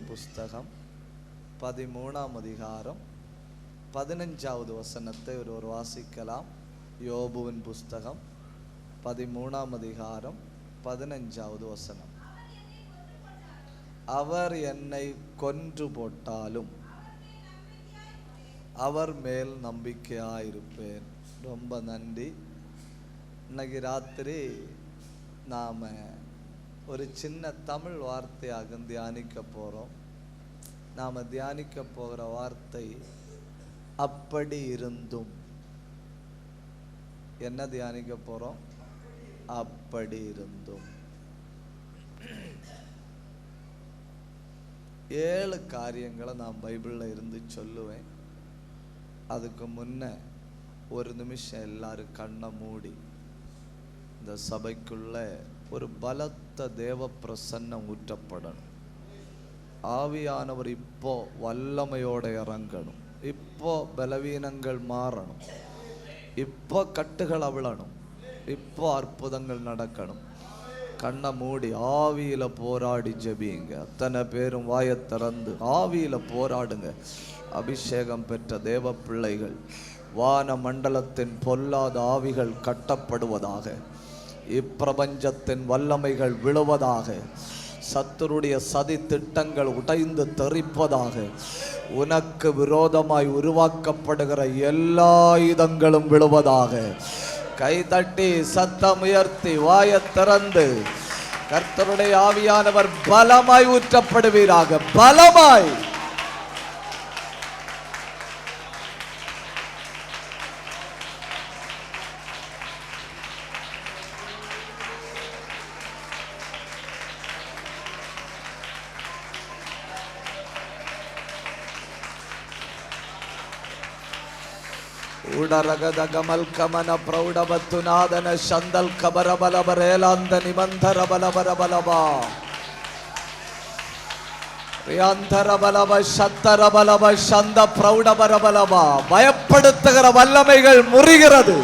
யோபுவின் புஸ்தகம் 13ஆம் அதிகாரம் 15வது வசனத்தை ஒருவர் வாசிக்கலாம். யோபுவின் புஸ்தகம் 13ஆம் அதிகாரம் 15வது வசனம். அவர் என்னை கொன்று போட்டாலும் அவர் மேல் நம்பிக்கையாயிருப்பேன். ரொம்ப நன்றி. இன்னைக்கு ராத்திரி நாம் ஒரு சின்ன தமிழ் வார்த்தையாக தியானிக்க போகிறோம். நாம் தியானிக்க போகிற வார்த்தை அப்படி இருந்தும். என்ன தியானிக்க போகிறோம்? அப்படி இருந்தும். 7 காரியங்களை நான் பைபிளில் இருந்து சொல்லுவேன். அதுக்கு முன்ன ஒரு நிமிஷம் எல்லாரும் கண்ணை மூடி இந்த சபைக்குள்ள ஒரு பலத்த தேவ பிரசன்னம் ஊற்றப்படணும். ஆவியானவர் இப்போ வல்லமையோட இறங்கணும். இப்போ பலவீனங்கள் மாறணும். இப்போ கட்டுகள் அவிழணும். இப்போ அற்புதங்கள் நடக்கணும். கண்ணை மூடி ஆவியில போராடி ஜெபிங்க. அத்தனை பேரும் வாயை திறந்து ஆவியில போராடுங்க. அபிஷேகம் பெற்ற தேவ பிள்ளைகள், வான மண்டலத்தின் பொல்லாத ஆவிகள் கட்டப்படுவதாக, இப்பிரபஞ்சத்தின் வல்லமைகள் விழுவதாக, சத்துருடைய சதி திட்டங்கள் உடைந்து தெறிப்பதாக, உனக்கு விரோதமாய் உருவாக்கப்படுகிற எல்லா ஆயுதங்களும் விழுவதாக. கைதட்டி சத்தம் உயர்த்தி வாயை திறந்து கர்த்தருடைய ஆவியானவர் பலமாய் ஊற்றப்படுவீராக. பலமாய். ಉಡರಗದ ಗಮಲ್ ಕಮನ ಪ್ರೌಢವತ್ತು ನಾದನ ಶಂದಲ್ ಕಬರ ಬಲಬರೇಲಾಂದ ನಿಬಂಧರ ಬಲಬರ ಬಲಬ ரியாந்தர பலப சத்தர பலப சந்த பிரௌಢபர பலப. பயப்படுத்துகிற வல்லமைகள் முறிகிறது.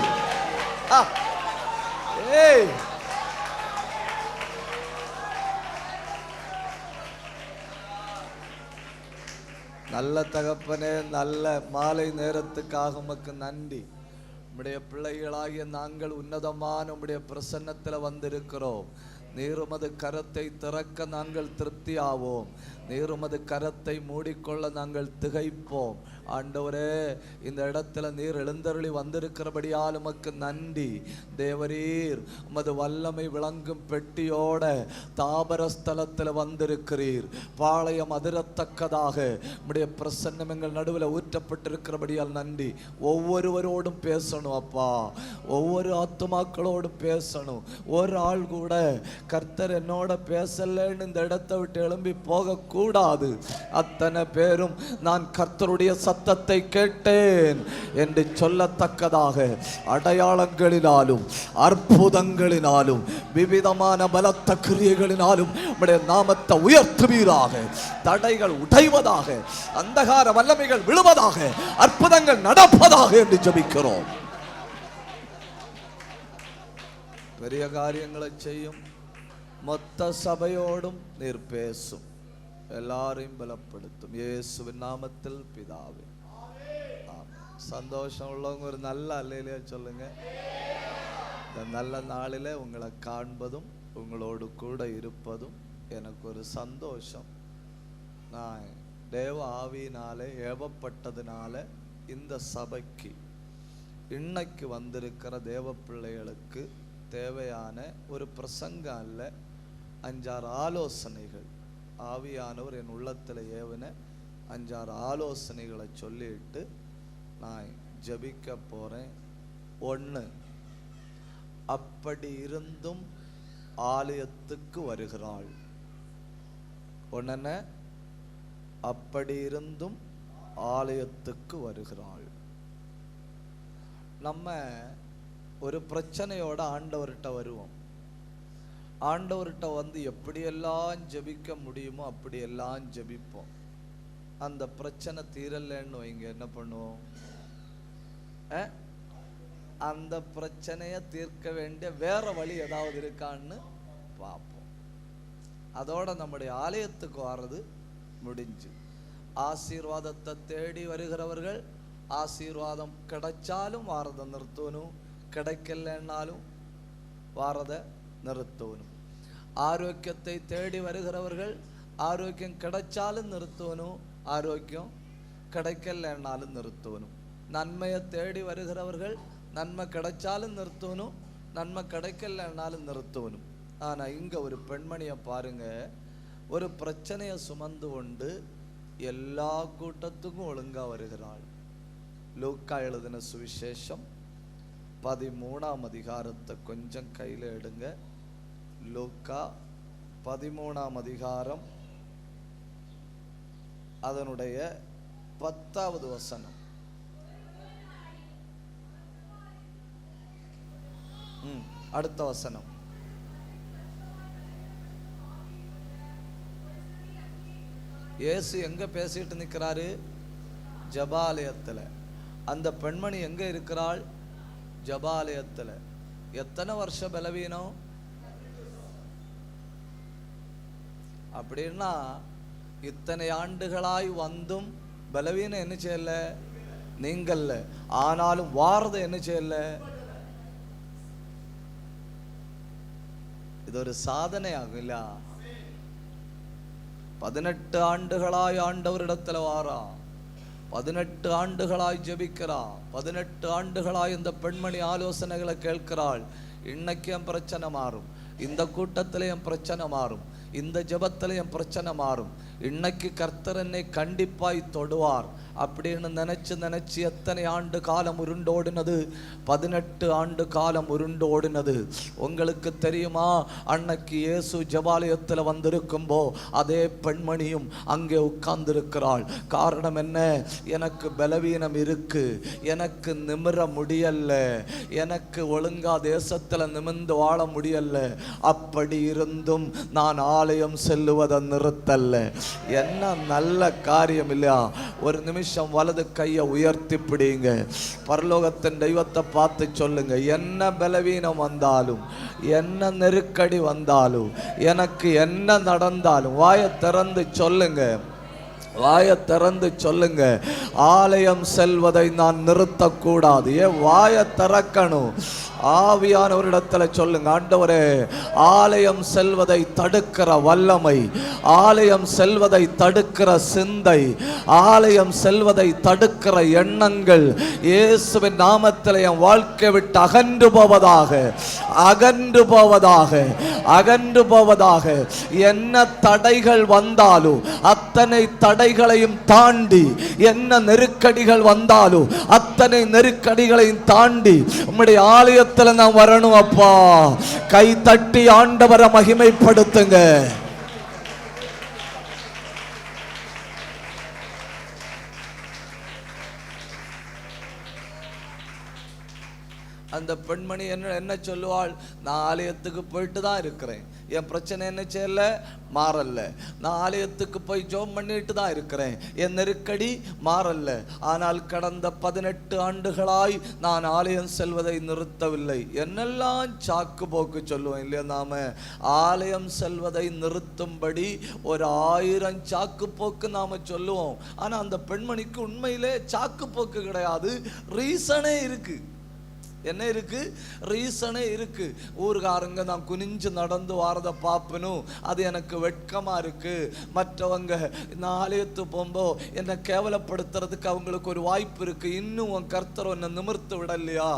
நல்ல தகப்பனே, நல்ல மாலை நேரத்துக்காக உமக்கு நன்றி. உம்முடைய பிள்ளைகளாகிய நாங்கள் உன்னதமான உம்முடைய பிரசன்னத்தில் வந்திருக்கிறோம். நீர் உமது கரத்தை திறக்க நாங்கள் திருப்தி ஆவோம். நீர் உமது கரத்தை மூடிக்கொள்ள நாங்கள் திகைப்போம். ஆண்டவரே, இந்த இடத்துல நீர் எழுந்தருளி வந்திருக்கிறபடியால் உமக்கு நன்றி. தேவரீர் உமது வல்லமை விளங்கும் பெட்டியோட தாபரஸ்தலத்தில் வந்திருக்கிறீர். பாளையம் அதிரத்தக்கதாக உம்முடைய பிரசன்னம் எங்கள் நடுவில் ஊற்றப்பட்டிருக்கிறபடியால் நன்றி. ஒவ்வொருவரோடும் பேசணும் அப்பா. ஒவ்வொரு ஆத்துமாக்களோடும் பேசணும். ஒரு ஆள் கூட கர்த்தர் என்னோட பேசலன்னு இந்த இடத்தை விட்டு எழும்பி போகக்கூடாது. அத்தனை பேரும் நான் கர்த்தருடைய சத்தத்தை கேட்டேன் என்று சொல்லத்தக்கதாக அடையாளங்களினாலும் அற்புதங்களினாலும் விவிதமான பலத்த கிரியைகளினாலும் உம்முடைய நாமத்தை உயர்த்துவீராக. தடைகள் உடைவதாக, அந்தகார வல்லமைகள் விழுவதாக, அற்புதங்கள் நடப்பதாக என்று ஜெபிக்கிறோம். பெரிய காரியங்களை செய்யும். மொத்த சபையோடும் நீர் பேசும். எல்லாரையும் பலப்படுத்தும். இயேசுவின் நாமத்தில் பிதாவே. சந்தோஷம் உள்ளவங்க ஒரு நல்ல அல்லேலூயா சொல்லுங்க. இந்த நல்ல நாளில் உங்களை காண்பதும் உங்களோடு கூட இருப்பதும் எனக்கு ஒரு சந்தோஷம். நான் தேவ ஆவியினாலே ஏவப்பட்டதுனால இந்த சபைக்கு இன்னைக்கு வந்திருக்கிற தேவ பிள்ளைகளுக்கு தேவையான ஒரு பிரசங்கம் அல்ல, 5-6 ஆலோசனைகள். ஆவியானவர் என் உள்ளத்தில் ஏவின 5-6 ஆலோசனைகளை சொல்லிட்டு நான் ஜெபிக்க போகிறேன். 1, அப்படி இருந்தும் ஆலயத்துக்கு வருகிறாள். ஒன்ன அப்படி இருந்தும் ஆலயத்துக்கு வருகிறாள். நம்ம ஒரு பிரச்சனையோட ஆண்டவர்கிட்ட வருவோம். ஆண்டவர்கிட்ட வந்து எப்படியெல்லாம் ஜெபிக்க முடியுமோ அப்படியெல்லாம் ஜெபிப்போம். அந்த பிரச்சனை தீரலன்னு வைங்க, என்ன பண்ணுவோம்? அந்த பிரச்சனையை தீர்க்க வேண்டிய வேற வழி ஏதாவது இருக்கான்னு பார்ப்போம். அதோட நம்முடைய ஆலயத்துக்கு வர்றது முடிஞ்சு. ஆசீர்வாதத்தை தேடி வருகிறவர்கள் ஆசீர்வாதம் கிடைச்சாலும் வாரதை நிறுத்தணும், கிடைக்கலன்னாலும் வாரதை நிறுத்தணும். ஆரோக்கியத்தை தேடி வருகிறவர்கள் ஆரோக்கியம் கிடைச்சாலும் நிறுத்தணும், ஆரோக்கியம் கிடைக்கலன்னாலும் நிறுத்தணும். நன்மையை தேடி வருகிறவர்கள் நன்மை கிடைச்சாலும் நிறுத்தணும், நன்மை கிடைக்கலன்னாலும் நிறுத்தணும். ஆனால் இங்கே ஒரு பெண்மணியை பாருங்க, ஒரு பிரச்சனையை சுமந்து கொண்டு எல்லா கூட்டத்துக்கும் ஒழுங்காக வருகிறாள். லூக்கா எழுதின சுவிசேஷம் 13ஆம் அதிகாரத்தை கொஞ்சம் கையில் எடுங்க. லூக்கா 13ஆம் அதிகாரம் அதனுடைய 10வது வசனம். அடுத்த வசனம். இயேசு எங்க பேசிட்டு நிற்கிறாரு? ஜபாலயத்தில். அந்த பெண்மணி எங்க இருக்கிறாள்? ஜபாலயத்தில். எத்தனை வருஷ பலவீனம்? அப்படின்னா இத்தனை ஆண்டுகளாய் வந்தும் பலவீனம் என்ன செய்யல? நீங்கள்ல. ஆனாலும் வாரதை என்ன செய்யல? இது ஒரு சாதனை ஆகும் இல்ல? 18 ஆண்டுகளாய் ஆண்டவரிடத்துல வாரா, 18 ஆண்டுகளாய் ஜெபிக்கிறா, 18 ஆண்டுகளாய் இந்த பெண்மணி ஆலோசனைகளை கேட்கிறாள். இன்னைக்கு என் பிரச்சனை மாறும், இந்த கூட்டத்தில் என் பிரச்சனை மாறும், இந்த ஜெபத்தில் என் பிரச்சனை மாறும், இன்னைக்கு கர்த்தர் என்னை கண்டிப்பாய் தொடுவார் அப்படின்னு நினைச்சு எத்தனை ஆண்டு காலம் உருண்டோடினது? 18 ஆண்டு காலம் உருண்டோடினது. உங்களுக்கு தெரியுமா, அன்னைக்கு இயேசு ஜபாலயத்தில் வந்திருக்கும்போ அதே பெண்மணியும் அங்கே உட்கார்ந்திருக்கிறாள். காரணம் என்ன? எனக்கு பலவீனம் இருக்கு, எனக்கு நிமிர முடியல, எனக்கு ஒழுங்கா தேசத்தில் நிமிர்ந்து வாழ முடியல. அப்படி இருந்தும் நான் ஆலயம் செல்லுவதை நிறுத்தல்ல. என்ன நல்ல காரியம் இல்லையா? ஒரு நிமிஷம் வலது கையை உயர்த்தி பிடிங்க. பரலோகத்தின் தெய்வத்தை பார்த்து சொல்லுங்க, என்ன பலவீனம் வந்தாலும், என்ன நெருக்கடி வந்தாலும், எனக்கு என்ன நடந்தாலும் வாயை திறந்து சொல்லுங்க, வாயை திறந்து சொல்லுங்க, ஆலயம் செல்வதை நான் நிறுத்தக்கூடாது. ஏன் வாயை திறக்கணும்? ஆவியானவரிடத்துல சொல்லுங்க, ஆண்டவரே ஆலயம் செல்வதை தடுக்கிற வல்லமை, ஆலயம் செல்வதை தடுக்கிற சிந்தை, ஆலயம் செல்வதை தடுக்கிற எண்ணங்கள் இயேசுவின் நாமத்தில் என் வாழ்க்கை விட்டு அகன்று போவதாக, அகன்று போவதாக, அகன்று போவதாக. என்ன தடைகள் வந்தாலும் அத்தனை தடைகளையும் தாண்டி, என்ன நெருக்கடிகள் வந்தாலும் அத்தனை நெருக்கடிகளையும் தாண்டி உம்முடைய ஆலயத்தில் நான் வரணும். அப்பா, கை தட்டி ஆண்டவரை மகிமைப்படுத்துங்க. அந்த பெண்மணி என்ன சொல்லுவாள்? நான் ஆலயத்துக்கு போயிட்டு தான் இருக்கிறேன், என் பிரச்சனை என்ன செய்யல? மாறல்ல. நான் ஆலயத்துக்கு போய் ஜெபம் பண்ணிட்டு தான் இருக்கிறேன், என் நெருக்கடி மாறல்ல. ஆனால் கடந்த 18 ஆண்டுகளாய் நான் ஆலயம் செல்வதை நிறுத்தவில்லை. என்னெல்லாம் சாக்கு போக்கு சொல்லுவோம் இல்லையா? நாம ஆலயம் செல்வதை நிறுத்தும்படி ஒரு 1000 சாக்கு போக்கு நாம சொல்லுவோம். ஆனா அந்த பெண்மணிக்கு உண்மையிலே சாக்கு போக்கு கிடையாது, ரீசனே இருக்கு. என்ன இருக்கு? ரீசனே இருக்கு. ஊர்காரங்க நான் குனிஞ்சு நடந்து வாரதை பார்ப்பனும், அது எனக்கு வெட்கமா இருக்கு. மற்றவங்க நான் ஆலயத்து போகும்போ என்னை கேவலப்படுத்துறதுக்கு அவங்களுக்கு ஒரு வாய்ப்பு இருக்கு. இன்னும் உன் கர்த்தர் என்னை நிமிர்த்து விடலையா,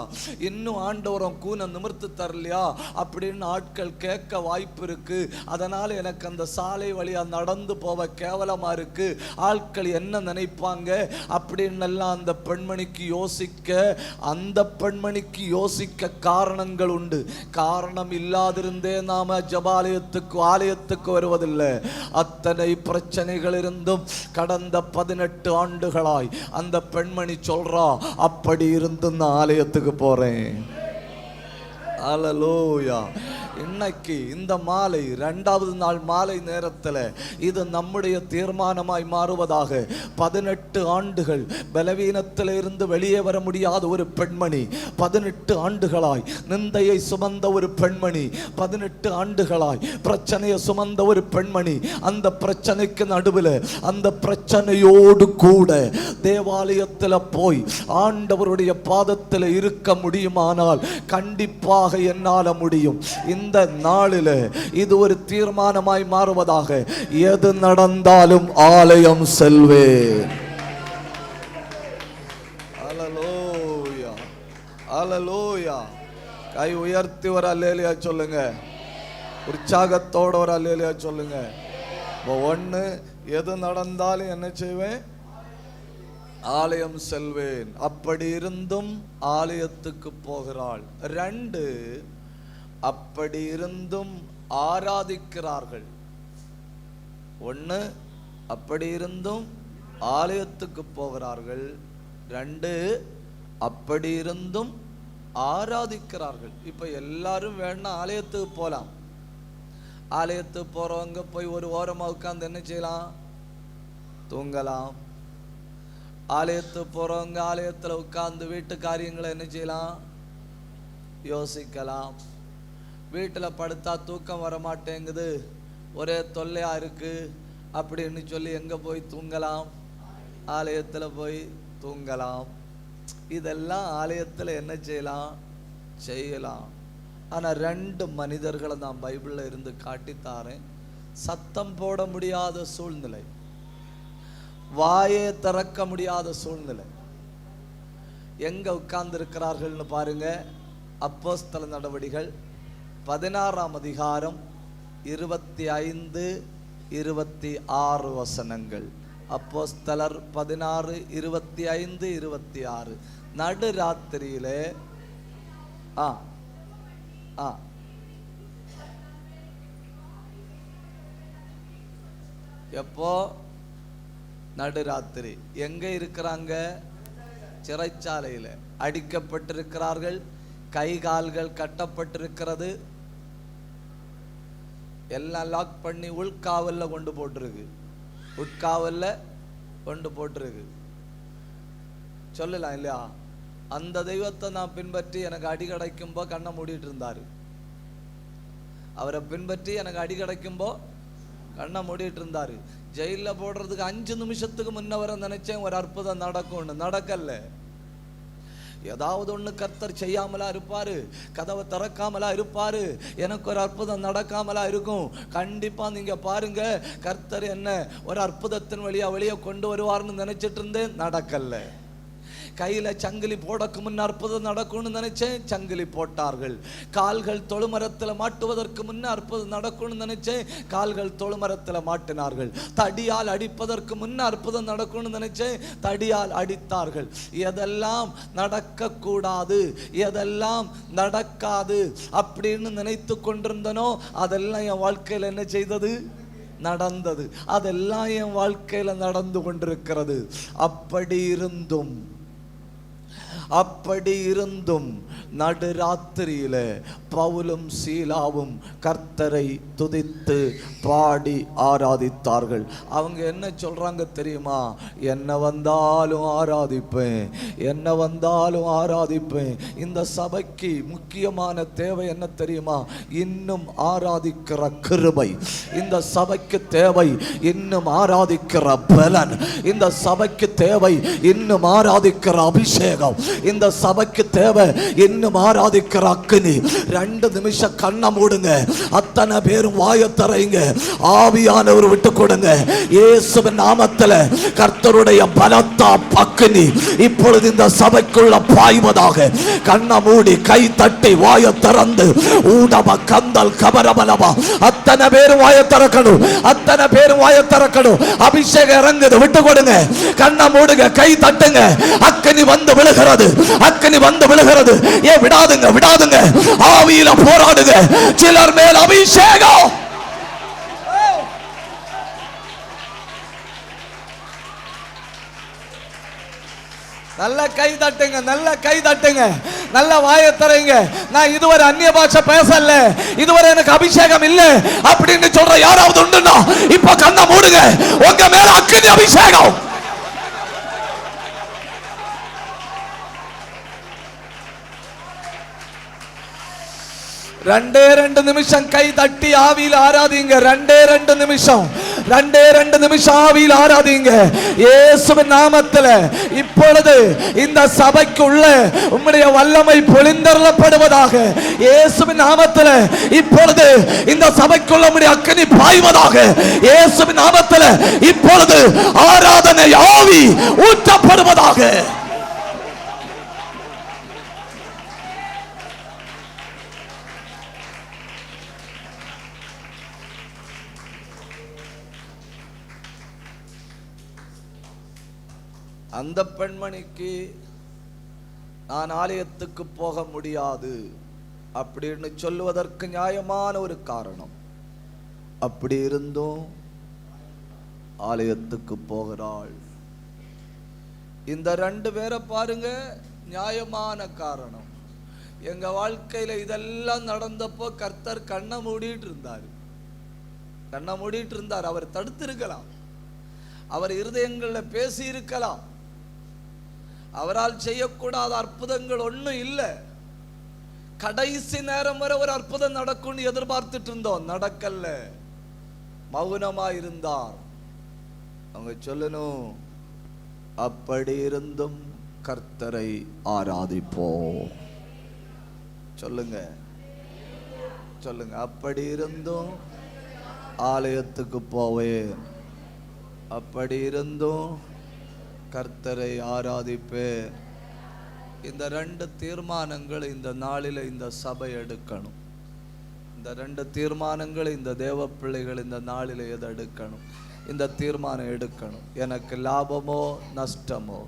இன்னும் ஆண்டவரம் கூனை நிமிர்த்து தரலையா அப்படின்னு ஆட்கள் கேட்க வாய்ப்பு இருக்கு. அதனால எனக்கு அந்த சாலை வழியா நடந்து போக கேவலமா இருக்கு, ஆட்கள் என்ன நினைப்பாங்க அப்படின்னு எல்லாம் அந்த பெண்மணிக்கு யோசிக்க, அந்த பெண்மணிக்கு யோசிக்க காரணங்கள் உண்டு. காரணம் இல்லாதிருந்தே நாம ஜபாலயத்துக்கு ஆலயத்துக்கு வருவதில்லை. அத்தனை பிரச்சனைகள் இருந்தும் கடந்த 18 ஆண்டுகளாய் அந்த பெண்மணி சொல்றா, அப்படி இருந்தும் நான் ஆலயத்துக்கு போறேன். அல்லேலூயா. இன்னைக்கு இந்த மாலை 2வது நாள் மாலை நேரத்தில் இது நம்முடைய தீர்மானமாய் மாறுவதாக. 18 ஆண்டுகள் பலவீனத்தில் இருந்து வெளியே வர முடியாத ஒரு பெண்மணி, 18 ஆண்டுகளாய் நிந்தையை சுமந்த ஒரு பெண்மணி, 18 ஆண்டுகளாய் பிரச்சனையை சுமந்த ஒரு பெண்மணி, அந்த பிரச்சனைக்கு நடுவில் அந்த பிரச்சனையோடு கூட தேவாலயத்தில் போய் ஆண்டவருடைய பாதத்தில் இருக்க முடியுமானால் கண்டிப்பாக என்னால் முடியும். இந்த நாளில் இது ஒரு தீர்மானமாய் மாறுவதாக. எது நடந்தாலும் ஆலயம் செல்வேன். அல்லேலூயா, அல்லேலூயா. கை உயர்த்தி ஒரு அல்லேலூயா சொல்லுங்க. உற்சாகத்தோட ஒரு அல்லேலூயா சொல்லுங்க. ஒன்று, எது நடந்தாலும் என்ன செய்வேன்? ஆலயம் செல்வேன். அப்படி இருந்தும் ஆலயத்துக்கு போகிறாள். 2, அப்படி இருந்தும் ஆராதிக்கிறார்கள். 1, அப்படி இருந்தும் ஆலயத்துக்கு போகிறார்கள். 2, அப்படி இருந்தும் ஆராதிக்கிறார்கள். இப்ப எல்லாரும் வேணா ஆலயத்துக்கு போலாம். ஆலயத்துக்கு போறவங்க போய் ஒரு ஓரமா உட்கார்ந்து என்ன செய்யலாம்? தூங்கலாம். ஆலயத்துக்கு போறவங்க ஆலயத்தில் உட்கார்ந்து வீட்டு காரியங்களை என்ன செய்யலாம்? யோசிக்கலாம். வீட்டில் படுத்தா தூக்கம் வர மாட்டேங்குது, ஒரே தொல்லையா இருக்கு அப்படின்னு சொல்லி எங்க போய் தூங்கலாம்? ஆலயத்தில் போய் தூங்கலாம். இதெல்லாம் ஆலயத்தில் என்ன செய்யலாம்? செய்யலாம். ஆனால் 2 மனிதர்களை நான் பைபிளில் இருந்து காட்டித்தாரேன். சத்தம் போட முடியாத சூழ்நிலை, வாயே திறக்க முடியாத சூழ்நிலை. எங்க உட்கார்ந்து இருக்கிறார்கள்னு பாருங்க. அப்போஸ்தல நடவடிகள் 16ஆம் அதிகாரம் 25, 26 வசனங்கள். அப்போஸ்தலர் 16, 25, 26. நடுராத்திரியிலே எப்போ? நடுராத்திரி. எங்க இருக்கிறாங்க? சிறைச்சாலையில் அடிக்கப்பட்டிருக்கிறார்கள். கை கால்கள் கட்டப்பட்டிருக்கிறது. எல்லாம் லாக் பண்ணி உள்காவல்ல கொண்டு போட்டிருக்கு. உட்காவல்ல கொண்டு போட்டிருக்கு. சொல்லலாம் இல்லையா? அந்த தெய்வத்தை நான் பின்பற்றி எனக்கு அடி கிடைக்கும்போ கண்ணை மூடிட்டு இருந்தாரு. அவரை பின்பற்றி எனக்கு அடி கிடைக்கும்போ கண்ணை மூடிட்டு இருந்தாரு. ஜெயிலில் போடுறதுக்கு 5 நிமிஷத்துக்கு முன்ன வர நினைச்சேன் ஒரு அற்புதம் நடக்கும்னு. நடக்கல. ஏதாவது ஒன்று கர்த்தர் செய்யாமலா இருப்பாரு, கதவை திறக்காமலா இருப்பாரு, எனக்கு ஒரு அற்புதம் நடக்காமலா இருக்கும். கண்டிப்பா நீங்க பாருங்க, கர்த்தர் என்ன ஒரு அற்புதத்தின் வழியா வெளியே கொண்டு வருவார்னு நினைச்சிட்டு இருந்தேன். நடக்கல. கையில சங்கிலி போடக்கு முன்ன அற்புதம் நடக்கும்னு நினைச்சேன், சங்கிலி போட்டார்கள். கால்கள் தொழுமரத்தில் மாட்டுவதற்கு முன்ன அற்புதம் நடக்கும்னு நினைச்சேன், கால்கள் தொழுமரத்தில் மாட்டினார்கள். தடியால் அடிப்பதற்கு முன்ன அற்புதம் நடக்கும்னு நினைச்சேன், தடியால் அடித்தார்கள். எதெல்லாம் நடக்க கூடாது, எதெல்லாம் நடக்காது அப்படின்னு நினைத்து கொண்டிருந்தனோ அதெல்லாம் என் வாழ்க்கையில் என்ன செய்தது? நடந்தது. அதெல்லாம் என் வாழ்க்கையில் நடந்து கொண்டிருக்கிறது. அப்படி இருந்தும் நடுராத்திரியில பவுலும் சீலாவும் கர்த்தரை துதித்து பாடி ஆராதித்தார்கள். அவங்க என்ன சொல்றாங்க தெரியுமா? என்ன வந்தாலும் ஆராதிப்பேன், என்ன வந்தாலும் ஆராதிப்பேன். இந்த சபைக்கு முக்கியமான தேவை என்ன தெரியுமா? இன்னும் ஆராதிக்கிற கிருபை. இந்த சபைக்கு தேவை இன்னும் ஆராதிக்கிற பலன். இந்த சபைக்கு தேவை இன்னும் ஆராதிக்கிற அபிஷேகம். இந்த சபைக்கு தேவை இன்னும் ஆராதிக்கிற அக்கினி. 2 நிமிஷம் கண்ணை மூடுங்க. அத்தனை பேரும் வாயை திறங்க. ஆவியானவர் விட்டு கொடுங்க. இயேசுவின் நாமத்தில் கர்த்தருடைய பலத்த அக்கினி இப்பொழுது இந்த சபைக்குள்ள பாய்வதாக. கண்ணை மூடி கை தட்டி வாயை திறந்து ஊடம கந்தல் கபரபலமா அத்தனை பேரும் வாயை திறக்கணும். அத்தனை பேரும் வாயை திறக்கணும். அபிஷேகம் இறங்குது. விட்டு கொடுங்க. கண்ணை மூடுங்க. கை தட்டுங்க. அக்கினி வந்து விழுகிறது. அக்கினி வந்து விழுகிறது. ஏன் விடாதுங்க, விடாதுங்க. ஆவியில போராடுங்க. சிலர் மேல் அபிஷேகம். நல்ல கை தட்டுங்க, நல்ல கை தட்டுங்க, நல்ல வாயை தரீங்க. நான் இதுவரை அந்நிய பாஷை பேசல, இதுவரை எனக்கு அபிஷேகம் இல்ல அப்படின்னு சொல்ற யாராவது உண்டுன்னா இப்ப கண்ணை மூடுங்க. உங்க மேல அக்கினி அபிஷேகம். ரெண்டே 2 நிமிஷம் கை தட்டி ஆவியில் ஆராதிங்க. ரெண்டே 2 நிமிஷம் ஆவியில் ஆராதிங்க. இயேசுவின் நாமத்தில் இப்பொழுது இந்த சபைக்குள்ள உம்முடைய வல்லமை பொழிந்தருளப்படுவதாக. இயேசுவின் நாமத்தில் இப்பொழுது இந்த சபைக்குள்ள உம்முடைய அக்கினி பாய்வதாக. இயேசுவின் நாமத்தில் இப்பொழுது ஆராதனை ஆவி ஊற்றப்படுவதாக. அந்த பெண்மணிக்கு நான் ஆலயத்துக்கு போக முடியாது அப்படின்னு சொல்லுவதற்கு நியாயமான ஒரு காரணம். அப்படி இருந்தும் ஆலயத்துக்கு போகிறாள். இந்த 2 பேரை பாருங்க, நியாயமான காரணம். எங்க வாழ்க்கையில இதெல்லாம் நடந்தப்போ கர்த்தர் கண்ணை மூடிட்டு இருந்தார். அவர் தடுத்திருக்கலாம், அவர் இருதயங்கள்ல பேசி இருக்கலாம். அவரால் செய்யக்கூடாத அற்புதங்கள் ஒன்றும் இல்லை. கடைசி நேரம் வரை ஒரு அற்புதம் நடக்கும்னு எதிர்பார்த்துட்டு இருந்தோம், நடக்கல. மௌனமா இருந்தார். அவங்க சொல்லணும், அப்படி இருந்தும் கர்த்தரை ஆராதிப்போம். சொல்லுங்க, அப்படி இருந்தும் ஆலயத்துக்கு போவேன், அப்படி இருந்தும் கர்த்தரை ஆராதிப்பேன். இந்த 2 தீர்மானங்கள் இந்த நாளில் இந்த சபை எடுக்கணும். இந்த 2 தீர்மானங்கள் இந்த தேவ பிள்ளைகள் இந்த நாளில் எது எடுக்கணும்? இந்த தீர்மானம் எடுக்கணும். எனக்கு லாபமோ நஷ்டமோ,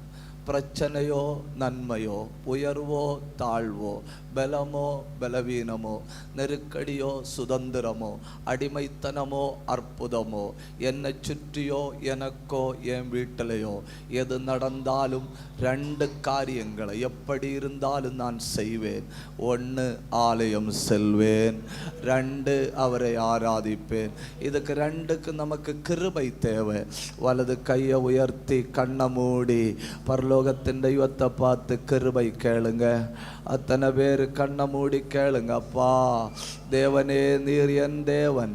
பிரச்சனையோ நன்மையோ, உயர்வோ தாழ்வோ, பலமோ பலவீனமோ, நெருக்கடியோ சுதந்திரமோ, அடிமைத்தனமோ அற்புதமோ, என்னை சுற்றியோ எனக்கோ என் வீட்டிலையோ எது நடந்தாலும் 2 காரியங்களை எப்படி இருந்தாலும் நான் செய்வேன். 1, ஆலயம் செல்வேன். 2, அவரை ஆராதிப்பேன். இதுக்கு 2க்கு நமக்கு கிருபை தேவை. வலது கையை உயர்த்தி கண்ணை மூடி பரலோகத்தின் தெய்வத்தை பார்த்து கிருபை கேளுங்க. அத்தனை பேர் கண்ணை மூடி கேளுங்க. அப்பா தேவனே, நீர் என் தேவன்,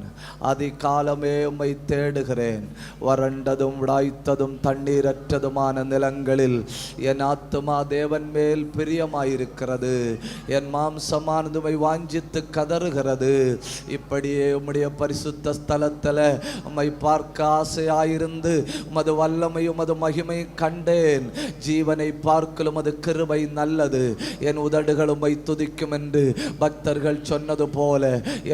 அதிகாலமே உம்மை தேடுகிறேன். வறண்டதும் விடாய்த்ததும் தண்ணீரற்றதுமான நிலங்களில் என் ஆத்துமா தேவன் மேல் பிரியமாயிருக்கிறது. என் மாம்சமானது உம்மை வாஞ்சித்து கதறுகிறது. இப்படியே உம்முடைய பரிசுத்த ஸ்தலத்தில் உம்மை பார்க்க ஆசையாயிருந்து உமது வல்லமை உமது மகிமை கண்டேன். ஜீவனை பார்க்கலும் அது கிருபை நல்லது. என் உதடுகள் உம்மை துதிக்கும் என்று பக்தர்கள் சொன்னது போல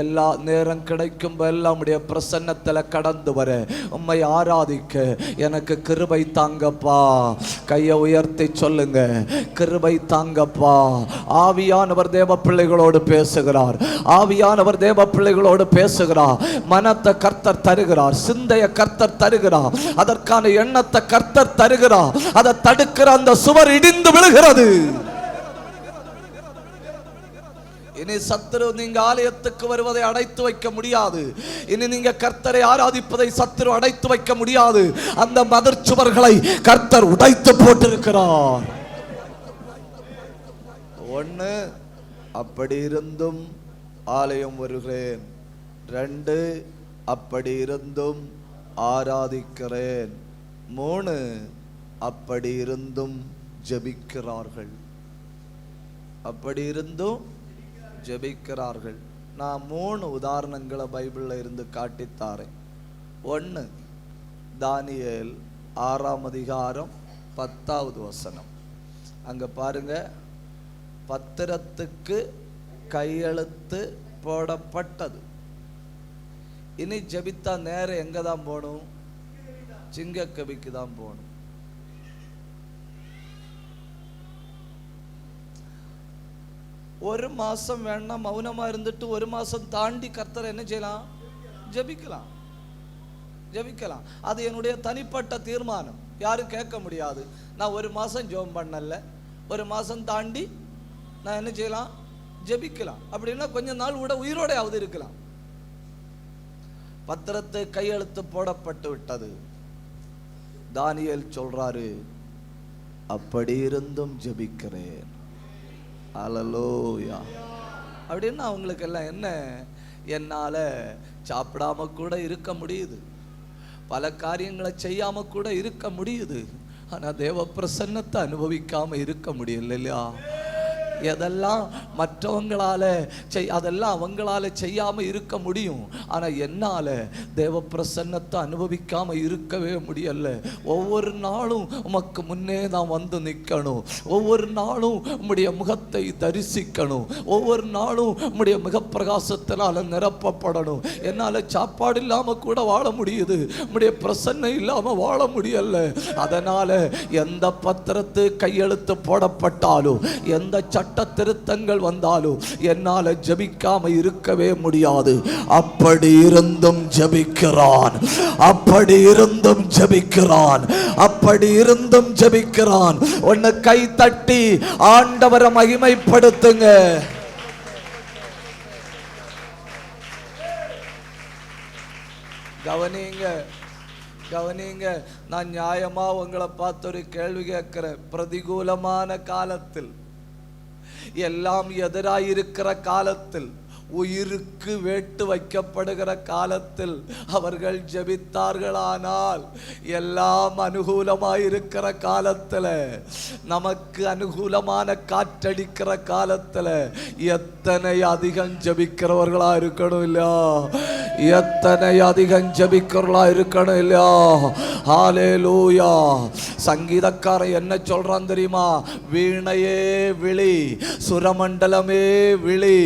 எல்லா நேரம் கிடைக்கும் எல்லாம் உம்முடைய பிரசன்னத்தில் கடந்து வர உம்மை ஆராதிக்க எனக்கு கிருபை தாங்கப்பா. கையை உயர்த்தி சொல்லுங்க, கிருபை தாங்கப்பா. ஆவியானவர் தேவ பிள்ளைகளோடு பேசுகிறார். ஆவியானவர் தேவ பிள்ளைகளோடு பேசுகிறார். மனத்தை கர்த்தர் தருகிறார், சிந்தைய கர்த்தர் தருகிறார், அதற்கான எண்ணத்தை கர்த்தர் தருகிறார். அதை தடுக்கிற அந்த சுவர் இடிந்து விழுகிறது. இனி சத்துரு நீங்க ஆலயத்துக்கு வருவதை அடைத்து வைக்க முடியாது. இனி நீங்க கர்த்தரை ஆராதிப்பதை சத்துரு அடைத்து வைக்க முடியாது. அந்த மதிர் சுவர்களை கர்த்தர் உடைத்து போட்டிருக்கிறார். 1, அப்படி இருந்தும் ஆலயம் வருகிறேன். 2, அப்படி இருந்தும் ஆராதிக்கிறேன். 3, அப்படி இருந்தும் ஜெபிக்கிறார்கள். அப்படி இருந்தும் ஜெபிக்கிறார்கள். நான் 3 உதாரணங்களை பைபிளில் இருந்து காட்டித்தாரேன். 1, தானியேல் 6ஆம் அதிகாரம் 10வது வசனம். அங்க பாருங்க, பத்திரத்துக்கு கையெழுத்து போடப்பட்டது. இனி ஜெபித்தா நேரம் எங்க தான் போகணும்? சிங்கக்கவிக்கு தான் போகணும். ஒரு மாசம் வேணா மௌனமா இருந்துட்டு 1 மாசம் தாண்டி கர்த்தர் என்ன செய்யலாம்? ஜெபிக்கலாம். ஜெபிக்கலாம். அது என்னுடைய தனிப்பட்ட தீர்மானம், யாரும் கேட்க முடியாது. நான் ஒரு மாதம் ஜெபம் பண்ணல, ஒரு மாதம் தாண்டி நான் என்ன செய்யலாம், ஜெபிக்கலாம். அப்படின்னா கொஞ்ச நாள் கூட உயிரோடையாவது இருக்கலாம். பத்திரத்தை கையெழுத்து போடப்பட்டு விட்டது. தானியேல் சொல்றாரு, அப்படி இருந்தும் ஜெபிக்கிறேன். அல்லேலூயா. அப்படின்னா அவங்களுக்கு எல்லாம் என்ன, என்னால சாப்பிடாம கூட இருக்க முடியுது, பல காரியங்களை செய்யாம கூட இருக்க முடியுது, ஆனா தேவ பிரசன்னத்தை அனுபவிக்காம இருக்க முடியல இல்லையா? எதெல்லாம் மற்றவங்களால அதெல்லாம் அவங்களால செய்யாம இருக்க முடியும், ஆனா என்னால தேவ பிரசன்னத்தை அனுபவிக்காம இருக்கவே முடியல. ஒவ்வொரு நாளும் உமக்கு முன்னே நான் வந்து நிற்கணும், ஒவ்வொரு நாளும் உம்முடைய முகத்தை தரிசிக்கணும், ஒவ்வொரு நாளும் உம்முடைய முகப்பிரகாசத்தினால நிரப்பப்படணும். என்னால சாப்பாடு இல்லாம கூட வாழ முடியுது, உம்முடைய பிரசன்னம் இல்லாம வாழ முடியல. அதனால எந்த பத்திரத்து கையெழுத்து போடப்பட்டாலும், எந்த சட்ட திருத்தங்கள் வந்தாலும் என்னால ஜெபிக்காம இருக்கவே முடியாது. அப்படி இருந்தும் ஜெபிக்கிறான், அப்படி இருந்தும் ஜெபிக்கிறான், அப்படி இருந்தும் ஜெபிக்கிறான். ஒன்னு கை தட்டி ஆண்டவரை மகிமைப்படுத்துங்க. கவனிங்க, கவனிங்க. நான் நியாயமா உங்களை பார்த்து ஒரு கேள்வி கேட்கிறேன். பிரதிகூலமான காலத்தில், எல்லாம் எதிராயிருக்கிற காலத்தில், உயிருக்கு வேட்டு வைக்கப்படுகிற காலத்தில் அவர்கள் ஜெபித்தார்களானால், எல்லாம் அனுகூலமாயிருக்கிற காலத்தில், நமக்கு அனுகூலமான காற்றடிக்கிற காலத்தில் எத்தனை அதிகம் ஜெபிக்கிறவர்களா இருக்கணும் இல்லையா? எத்தனை அதிகம் ஜெபிக்கிறவர்களா இருக்கணும் இல்லையா? ஹல்லேலூயா. சங்கீதக்காரன் என்ன சொல்றான் தெரியுமா? வீணையே விழி, சுரமண்டலமே விழி,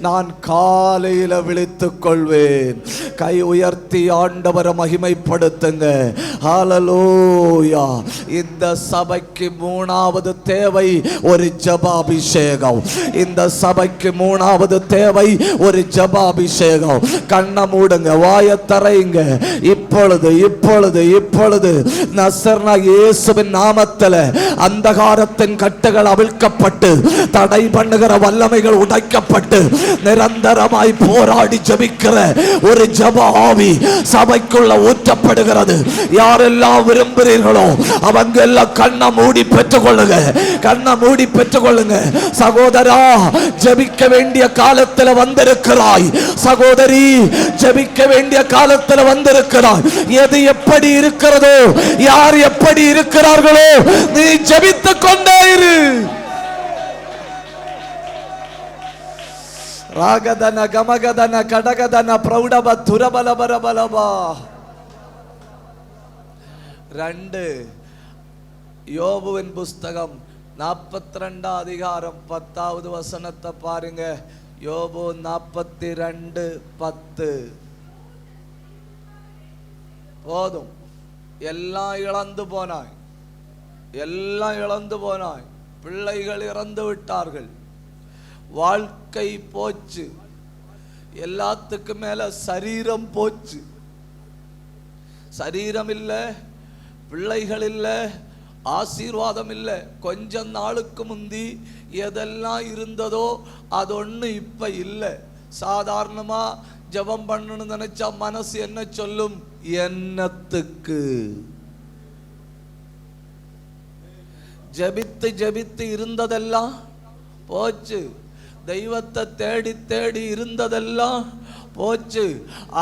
நான் காலையில விழித்துக் கொள்வேன். கை உயர்த்தி ஆண்டவரை மகிமைப்படுத்துங்க. ஹல்லேலூயா. இந்த சபைக்கு மூணாவது தேவை ஒரு ஜெபாபிஷேகம். இந்த சபைக்கு மூணாவது தேவை ஒரு ஜெபாபிஷேகம். கண்ணை மூடுங்க, வாயை திறங்க. இப்பொழுது இப்பொழுது இப்பொழுது நசரேயனாகிய இயேசுவின் நாமத்தில் அந்தகாரத்தின் கட்டுகள் அவிழ்க்கப்பட்டு, தடை பண்ணுகிற வல்லமைகள் உடைக்கப்பட்டு, நிரந்தரமாய் போராடி ஜெபிக்கிற ஒரு ஜெப ஆவி சபைக்குள்ள ஊற்றப்படுகிறது. யாரெல்லாம் விரும்புகிறீர்களோ அவங்க எல்லாம் கண்ணை மூடி பெற்றுக் கொள்ளுங்க, கண்ணை மூடி பெற்றுக் கொள்ளுங்க. சகோதரா, ஜெபிக்க வேண்டிய காலத்தில் வந்திருக்கிறாய். சகோதரி, ஜெபிக்க வேண்டிய காலத்தில் வந்திருக்கிறாய். எது எப்படி இருக்கிறதோ, யார் எப்படி இருக்கிறார்களோ, நீ ஜெபித்துக் கொண்டே இரு. ராகதன கமகதன கடகதன பிரௌடப துரபலபரபலபா. 2 யோபுவின் புஸ்தகம் 42 அதிகாரம் 10வது வசனத்தை பாருங்க. யோபு 42:10. போதும், எல்லாம் இழந்து போனாய், எல்லாம் இழந்து போனாய். பிள்ளைகள் இறந்து விட்டார்கள், வாழ்க்கை போச்சு, எல்லாத்துக்கு மேல சரீரம் போச்சு. சரீரம் இல்ல, பிள்ளைகள் இல்ல, ஆசீர்வாதம் இல்ல. கொஞ்ச நாளுக்கு முந்தி எதெல்லாம் இருந்ததோ அது ஒண்ணு இப்ப இல்ல. சாதாரணமா ஜெபம் பண்ணணும்னு நினைச்சா மனசு என்ன சொல்லும்? என்னத்துக்கு? ஜெபித்து ஜெபித்து இருந்ததெல்லாம் போச்சு. தெய்வத்தை தேடி தேடி இருந்ததெல்லாம் போச்சு.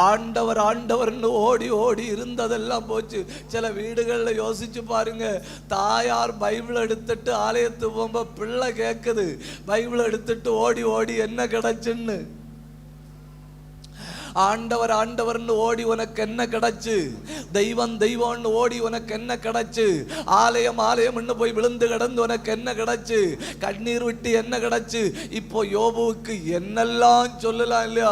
ஆண்டவர் ஆண்டவர்னு ஓடி ஓடி இருந்ததெல்லாம் போச்சு. சில வீடுகளில் யோசிச்சு பாருங்க, தாயார் பைபிள் எடுத்துட்டு ஆலயத்துக்கு போகும்போது பிள்ளை கேட்குது, பைபிள் எடுத்துட்டு ஓடி ஓடி என்ன கிடைச்சுன்னு. ஆண்டவர் ஆண்டவர்னு ஓடி உனக்கு என்ன கிடைச்சு? தெய்வம் தெய்வம்னு ஓடி உனக்கு என்ன கிடைச்சு? ஆலயம் ஆலயம்னு போய் விழுந்து கிடந்து உனக்கு என்ன கிடைச்சு? கண்ணீர் விட்டு என்ன கிடைச்சு? இப்போ யோபுவுக்கு என்னெல்லாம் சொல்லலாம் இல்லையா?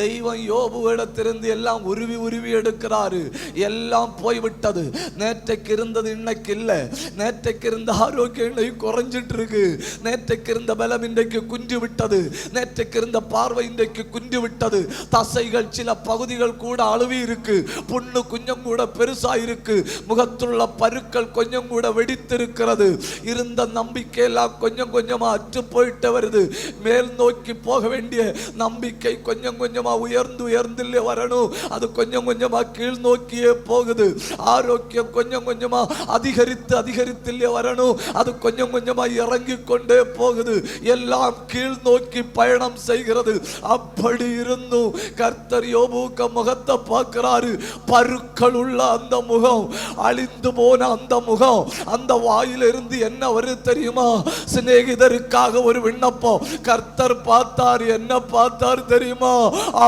தெய்வம் யோபுவிடத்திலிருந்து எல்லாம் உருவி உருவி எடுக்கிறாரு. எல்லாம் போய்விட்டது. நேற்றைக்கு இருந்தது இன்னைக்கு இல்லை. நேற்றைக்கு இருந்த ஆரோக்கியம் இன்னைக்கு குறைஞ்சிட்டு இருக்கு. நேற்றைக்கு இருந்த பலம் இன்றைக்கு குஞ்சு விட்டது. நேற்றைக்கு இருந்த பார்வை இன்றைக்கு குஞ்சு விட்டது. தசைகள் பாதிகள் சில பகுதிகள் கூட அழுவி இருக்கு, புண்ணு கொஞ்சம் கூட பெருசா இருக்கு, முகத்துள்ள பருக்கள் கொஞ்சம் கூட வெடித்திருக்கிறது. இருந்த நம்பிக்கையெல்லாம் கொஞ்சம் கொஞ்சமா அற்று போயிட்டு வருது. மேல் நோக்கி போக வேண்டிய நம்பிக்கை கொஞ்சம் கொஞ்சமா உயர்ந்து உயர்ந்து வரணும், அது கொஞ்சம் கொஞ்சமா கீழ் நோக்கியே போகுது. ஆரோக்கியம் கொஞ்சம் கொஞ்சமா அதிகரித்து அதிகரித்து வரணும், அது கொஞ்சம் கொஞ்சமா இறங்கி கொண்டே போகுது. எல்லாம் கீழ் நோக்கி பயணம் செய்கிறது. அப்படி இருந்தும் கர்த்தர் யோபுக்கு முகத்தை பார்க்கிறாரு. பருக்கள் உள்ள அந்த முகம், அழிந்து போன அந்த முகம், அந்த வாயிலிருந்து என்ன வருது தெரியுமா? சிநேகிதருக்காக ஒரு விண்ணப்பம். கர்த்தர் பார்த்தார், என்ன பார்த்தார் தெரியுமா?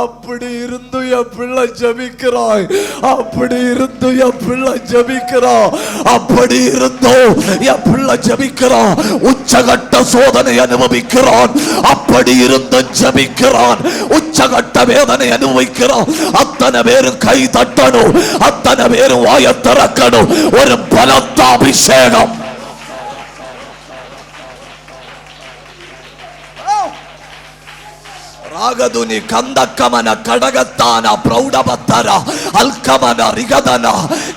அப்படி இருந்து என் பிள்ளை ஜெபிக்கிறாய், அப்படி இருந்து என் பிள்ளை ஜெபிக்கிறான், அப்படி இருந்தோ என் பிள்ளை ஜெபிக்கிறான், உச்சகட்ட சோதனை அனுபவிக்கிறான், அப்படி இருந்து ஜெபிக்கிறான், உச்சகட்ட வேதனை அனுபவிக்கிறான். அத்தனை பேரும் கை தட்டணும், அத்தனை பேரும் வாயை திறக்கணும். ஒரு பலத்த அபிஷேகம். ராகதுனி கந்தக்கமன கடகத்தான பிரௌடபத்தர அல்கமன ரிகதன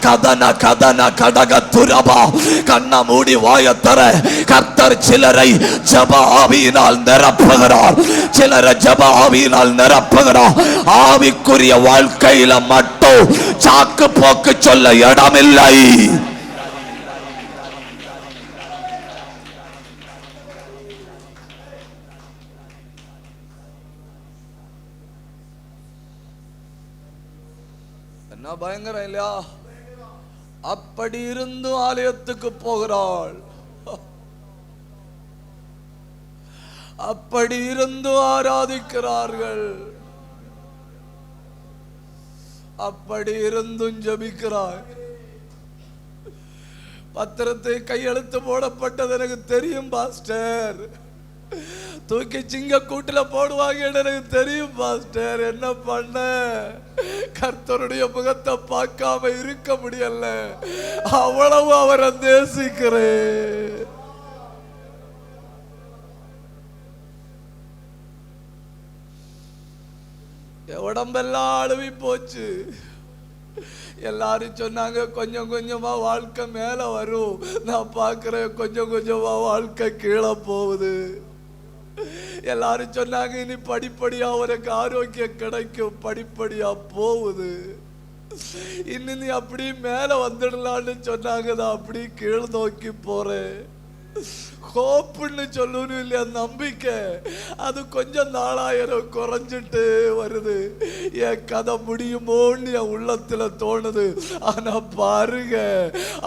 கதன கதன கடகத்துரபா. கண்ண மூடி வாயத்தர கர்த்தர் சிலரை ஜப ஆவியினால் நிரப்புகிறார், சிலரை ஜப ஆவியினால் நிரப்புகிறார். ஆவிக்குரிய வாழ்க்கையில மட்டும் சாக்கு போக்கு சொல்ல இடமில்லை. என்ன பயங்கரம் இல்லையா? அப்படி இருந்து ஆலயத்துக்கு போகிறாள், அப்படி இருந்து ஆராதிக்கிறார்கள், அப்படி இருந்தும் ஜெபிக்கிறார். பத்திரத்தை கையெழுத்து போடப்பட்டது எனக்கு தெரியும் பாஸ்டர், தூக்கி சிங்க கூட்டுல போடுவாங்க எனக்கு தெரியும் பாஸ்டர். என்ன பண்ண? கர்த்தருடைய முகத்தை பார்க்காம இருக்க முடியல, அவ்வளவு அவரை நேசிக்கிறேன். உடம்பெல்லாம் அழுவி போச்சு. எல்லாரும் சொன்னாங்க கொஞ்சம் கொஞ்சமா வாழ்க்கை மேல வரும். நான் பார்க்கிறேன் கொஞ்சம் கொஞ்சமா வாழ்க்கை கீழே போகுது. எல்லாரும் சொன்னாங்க இனி படிப்படியா உனக்கு ஆரோக்கியம் கிடைக்கும், படிப்படியா போகுது. இன்னும் நீ அப்படி மேல வந்துடலான்னு சொன்னாங்க, நான் அப்படி கீழ் நோக்கி போறேன். ஹோப்புன்னு சொல்லணும் இல்லையா, நம்பிக்கை, அது கொஞ்சம் நாளாயிரம் குறைஞ்சிட்டு வருது. என் கதை முடியுமோன்னு என் உள்ளத்துல தோணுது. ஆனா பாருங்க,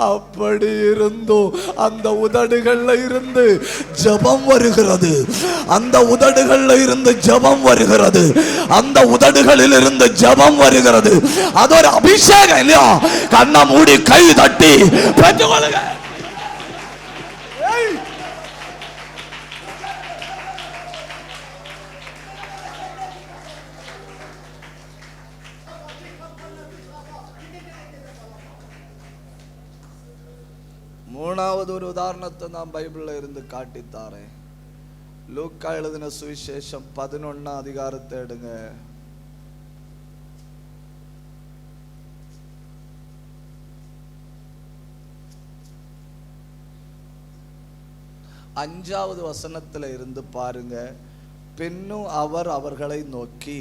அப்படி இருந்தும் அந்த உதடுகள்ல இருந்து ஜெபம் வருகிறது, அந்த உதடுகள்ல இருந்து ஜெபம் வருகிறது, அந்த உதடுகளில் இருந்து ஜெபம் வருகிறது. அது ஒரு அபிஷேகம் இல்லையா? கண்ணை மூடி கை தட்டி பெற்றுக்கொள்ளுங்க. மூணாவது ஒரு உதாரணத்தை நான் பைபிள்ல இருந்து காட்டித்தாரேன். லூக்கா எழுதின சுவிசேஷம் 11 அதிகாரத்தை எடுங்க. அஞ்சாவது வசனத்துல இருந்து பாருங்க. பின்னும் அவர் அவர்களை நோக்கி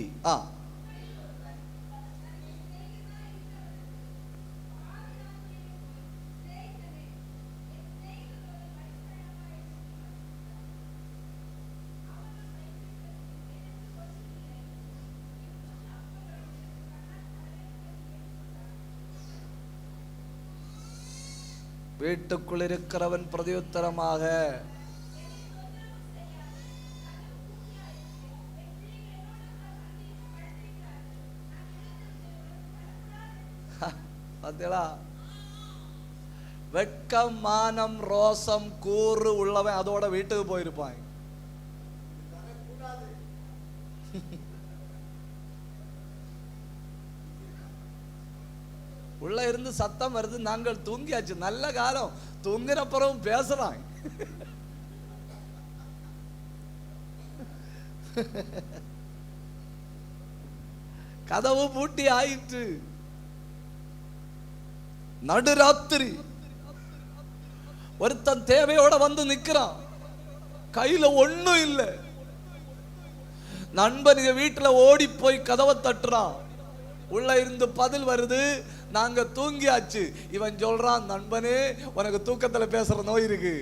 வீட்டுக்குள் இருக்கிறவன் பிரதியுத்தரமாக, பாத்தீங்களா, வெட்கம் மானம் ரோசம் கூறு உள்ளவன் அதோட வீட்டுக்கு போயிருப்பான். உள்ள இருந்து சத்தம் வருது, நாங்கள் தூங்கியாச்சு, நல்ல காலம், தூங்கினப்புறம் பேசுறான். கதவு பூட்டி ஆயிற்று. நடுராத்திரி ஒருத்தன் தேவையோட வந்து நிக்கிறான், கையில ஒண்ணும் இல்லை. நண்பன் வீட்டுல ஓடி போய் கதவை தட்டுறான், உள்ள இருந்து பதில் வருது, நாங்க தூங்கியாச்சு. இவன் சொல்றான், நண்பனே உனக்கு தூக்கத்துல பேசுற நோய் இருக்கு,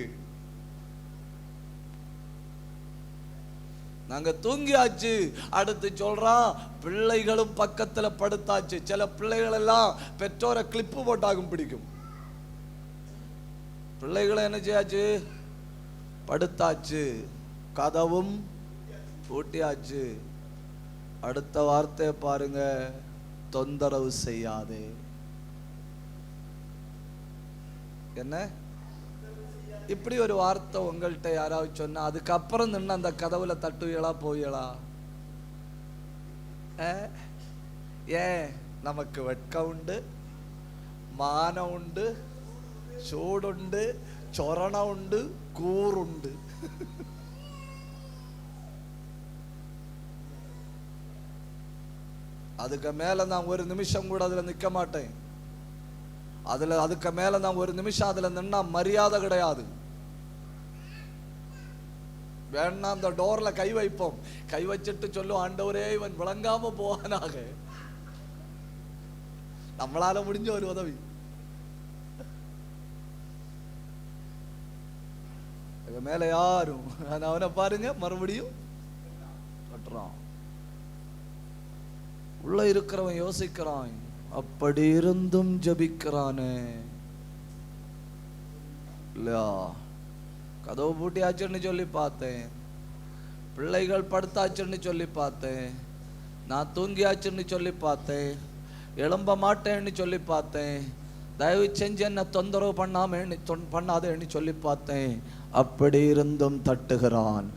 நாங்க தூங்கியாச்சு. அடுத்து சொல்றான், பிள்ளைகளும் பக்கத்துல படுத்தாச்சு. சில பிள்ளைகள் எல்லாம் பெற்றோரை கிளிப்பு போட்டாகும் பிடிக்கும். பிள்ளைகளை என்ன செய்யாச்சு? படுத்தாச்சு, கதவும் பூட்டியாச்சு. அடுத்த வார்த்தையை பாருங்க, தொந்தரவு செய்யாதே. என்ன இப்படி ஒரு வார்த்தை உங்கள்கிட்ட யாராவது சொன்னா அதுக்கப்புறம் நின்று அந்த கதவுல தட்டுவீங்களா போவீங்களா? ஏன்? நமக்கு வெட்கம் உண்டு, மானம் உண்டு, சூடுண்டு, சொரணம் உண்டு, கூறுண்டு. அதுக்கு மேல நான் ஒரு நிமிஷம் கூட அதுல நிக்க மாட்டேன். அதுக்கு மேல நான் ஒரு நிமிஷம் அதுல நின்னா மரியாதை கிடையாது. வேணா அந்த டோர்ல கை வைப்போம், கை வச்சிட்டு சொல்லும், ஆண்டவரே இவன் விளங்காம போவானாக. நம்மளால முடிஞ்ச ஒரு உதவி. மேல யாரும் அவனை பாருங்க, மறுபடியும் கட்டுறான். உள்ள இருக்கிறவன் யோசிக்கிறான், அப்படி இருந்தும் ஜபிக்கிறானே. இல்லையா? கதவு பூட்டியாச்சுன்னு சொல்லி பார்த்தேன், பிள்ளைகள் படுத்தாச்சுன்னு சொல்லி பார்த்தேன், நான் தூங்கியாச்சுன்னு சொல்லி பார்த்தேன், எழும்ப மாட்டேன்னு சொல்லி பார்த்தேன், தயவு செஞ்சு என்ன தொந்தரவு பண்ணாதேன்னு சொல்லி பார்த்தேன். அப்படி இருந்தும் தட்டுகிறான்,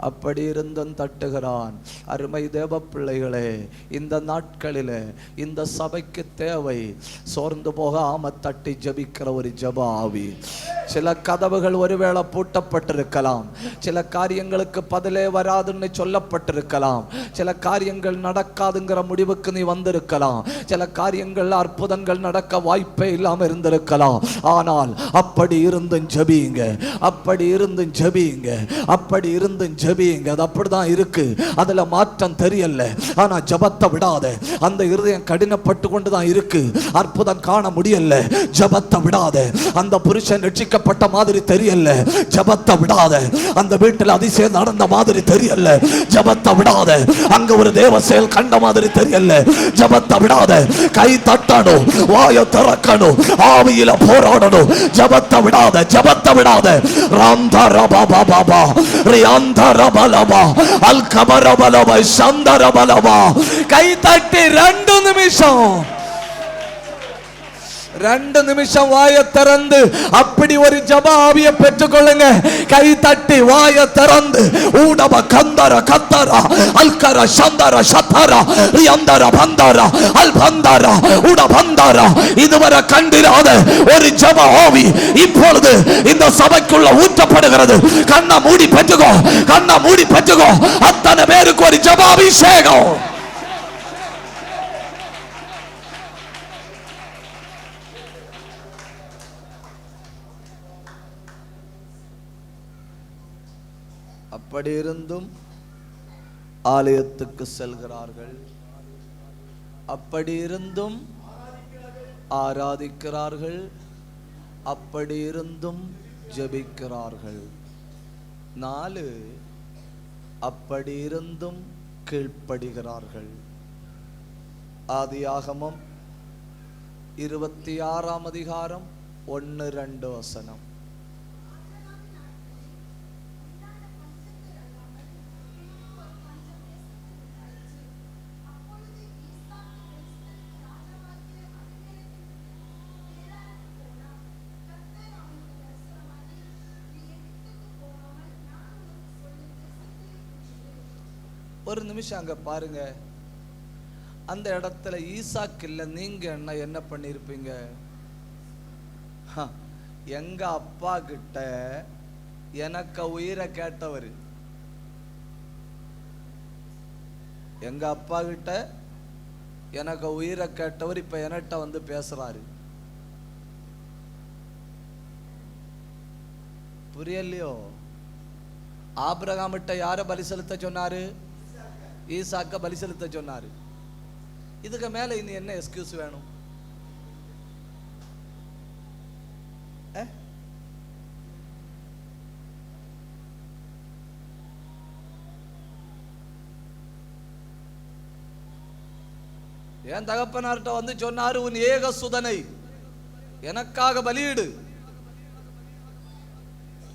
அப்படி இருந்தும் தட்டுகிறான். அருமை தேவ பிள்ளைகளே, இந்த நாட்களில் இந்த சபைக்கு தேவை சோர்ந்து போகாம தட்டி ஜபிக்கிற ஒரு ஜப ஆவி. சில கதவுகள் ஒருவேளை பூட்டப்பட்டிருக்கலாம், சில காரியங்களுக்கு பதிலே வராதுன்னு சொல்லப்பட்டிருக்கலாம், சில காரியங்கள் நடக்காதுங்கிற முடிவுக்கு நீ வந்திருக்கலாம், சில காரியங்கள் அற்புதங்கள் நடக்க வாய்ப்பே இல்லாம இருந்திருக்கலாம். ஆனால் அப்படி இருந்தும் ஜபிங்க, அப்படி இருந்தும் ஜபிங்க, அப்படி இருந்தும் ஜபிங்க. அது அப்படிதான் இருக்கு, அதுல மாற்றம் தெரியல. ஆனா ஜபத்தை விடாத. அந்த இருதயம் கடினப்பட்டு கொண்டுதான் இருக்கு, அற்புதம் காண முடியல. ஜபத்தை விடாத. அந்த புருஷன் ரட்சிக்கப்பட்ட மாதிரி தெரியல, ஜபத்தை விடாத. அந்த வீட்டில் அதிசயம் நடந்த மாதிரி தெரியல, ஜபத்தை விடாத. அங்க ஒரு தேவ செயல் கண்ட மாதிரி தெரியல, ஜபத்தை விடாத. கை தட்டணும், வாயை திறக்கணும், ஆவியில போராடணும். ஜபத்தை விடாத, ஜபத்தை விடாத. ராந்தரபபபபா ரியாந்தரபலபா அல்கபரபலபா சந்தரபலபா. கை தட்டி 2 நிமிஷம் வாயை திறந்து அப்படி ஒரு ஜப ஆவியை பெற்றுக்கொள்ளுங்க. கை தட்டி வாயை திறந்து ஊடப கந்தர கத்தரா அல்கர சந்தர சத்தரா ரியந்தர பந்தரா அல் பந்தரா உட பந்தரா. இதுவரை கண்டிராத ஒரு ஜப ஆவி இப்பொழுது இந்த சபைக்குள்ள ஊற்றப்படுகிறது. கண்ணை மூடி பெற்றுக்கோ, கண்ணை மூடி பெற்றுக்கோ. அத்தனை பேருக்கு ஒரு ஜப அபிஷேகம். அப்படி இருந்தும் ஆலயத்துக்கு செல்கிறார்கள், அப்படி இருந்தும் ஆராதிக்கிறார்கள், அப்படி இருந்தும் ஜெபிக்கிறார்கள். 4 அப்படி இருந்தும் கீழ்ப்படுகிறார்கள். ஆதியாகமம் 26ஆம் அதிகாரம் 1-2 வசனம். ஒரு நிமிஷம் அங்க பாருங்க. அந்த இடத்துல ஈசாக்கு இல்ல, நீங்க என்ன பண்ணிருப்பீங்க? எங்க அப்பா கிட்ட எனக்கு உயிரை கேட்டவர், எங்க அப்பா கிட்ட எனக்கு உயிரை கேட்டவர் இப்ப என்கிட்ட வந்து பேசுறாரு. புரியலையோ? ஆபிரகாமிட்ட யார பலி செலுத்த சொன்னாரு? ஈசாக்க பலி செலுத்த சொன்னாரு. இதுக்கு மேல இனி என்ன எக்ஸ்கியூஸ் வேணும்? என் தகப்பனார்ட்ட வந்து சொன்னாரு, உன் ஏக சுதனை எனக்காக பலியிடு.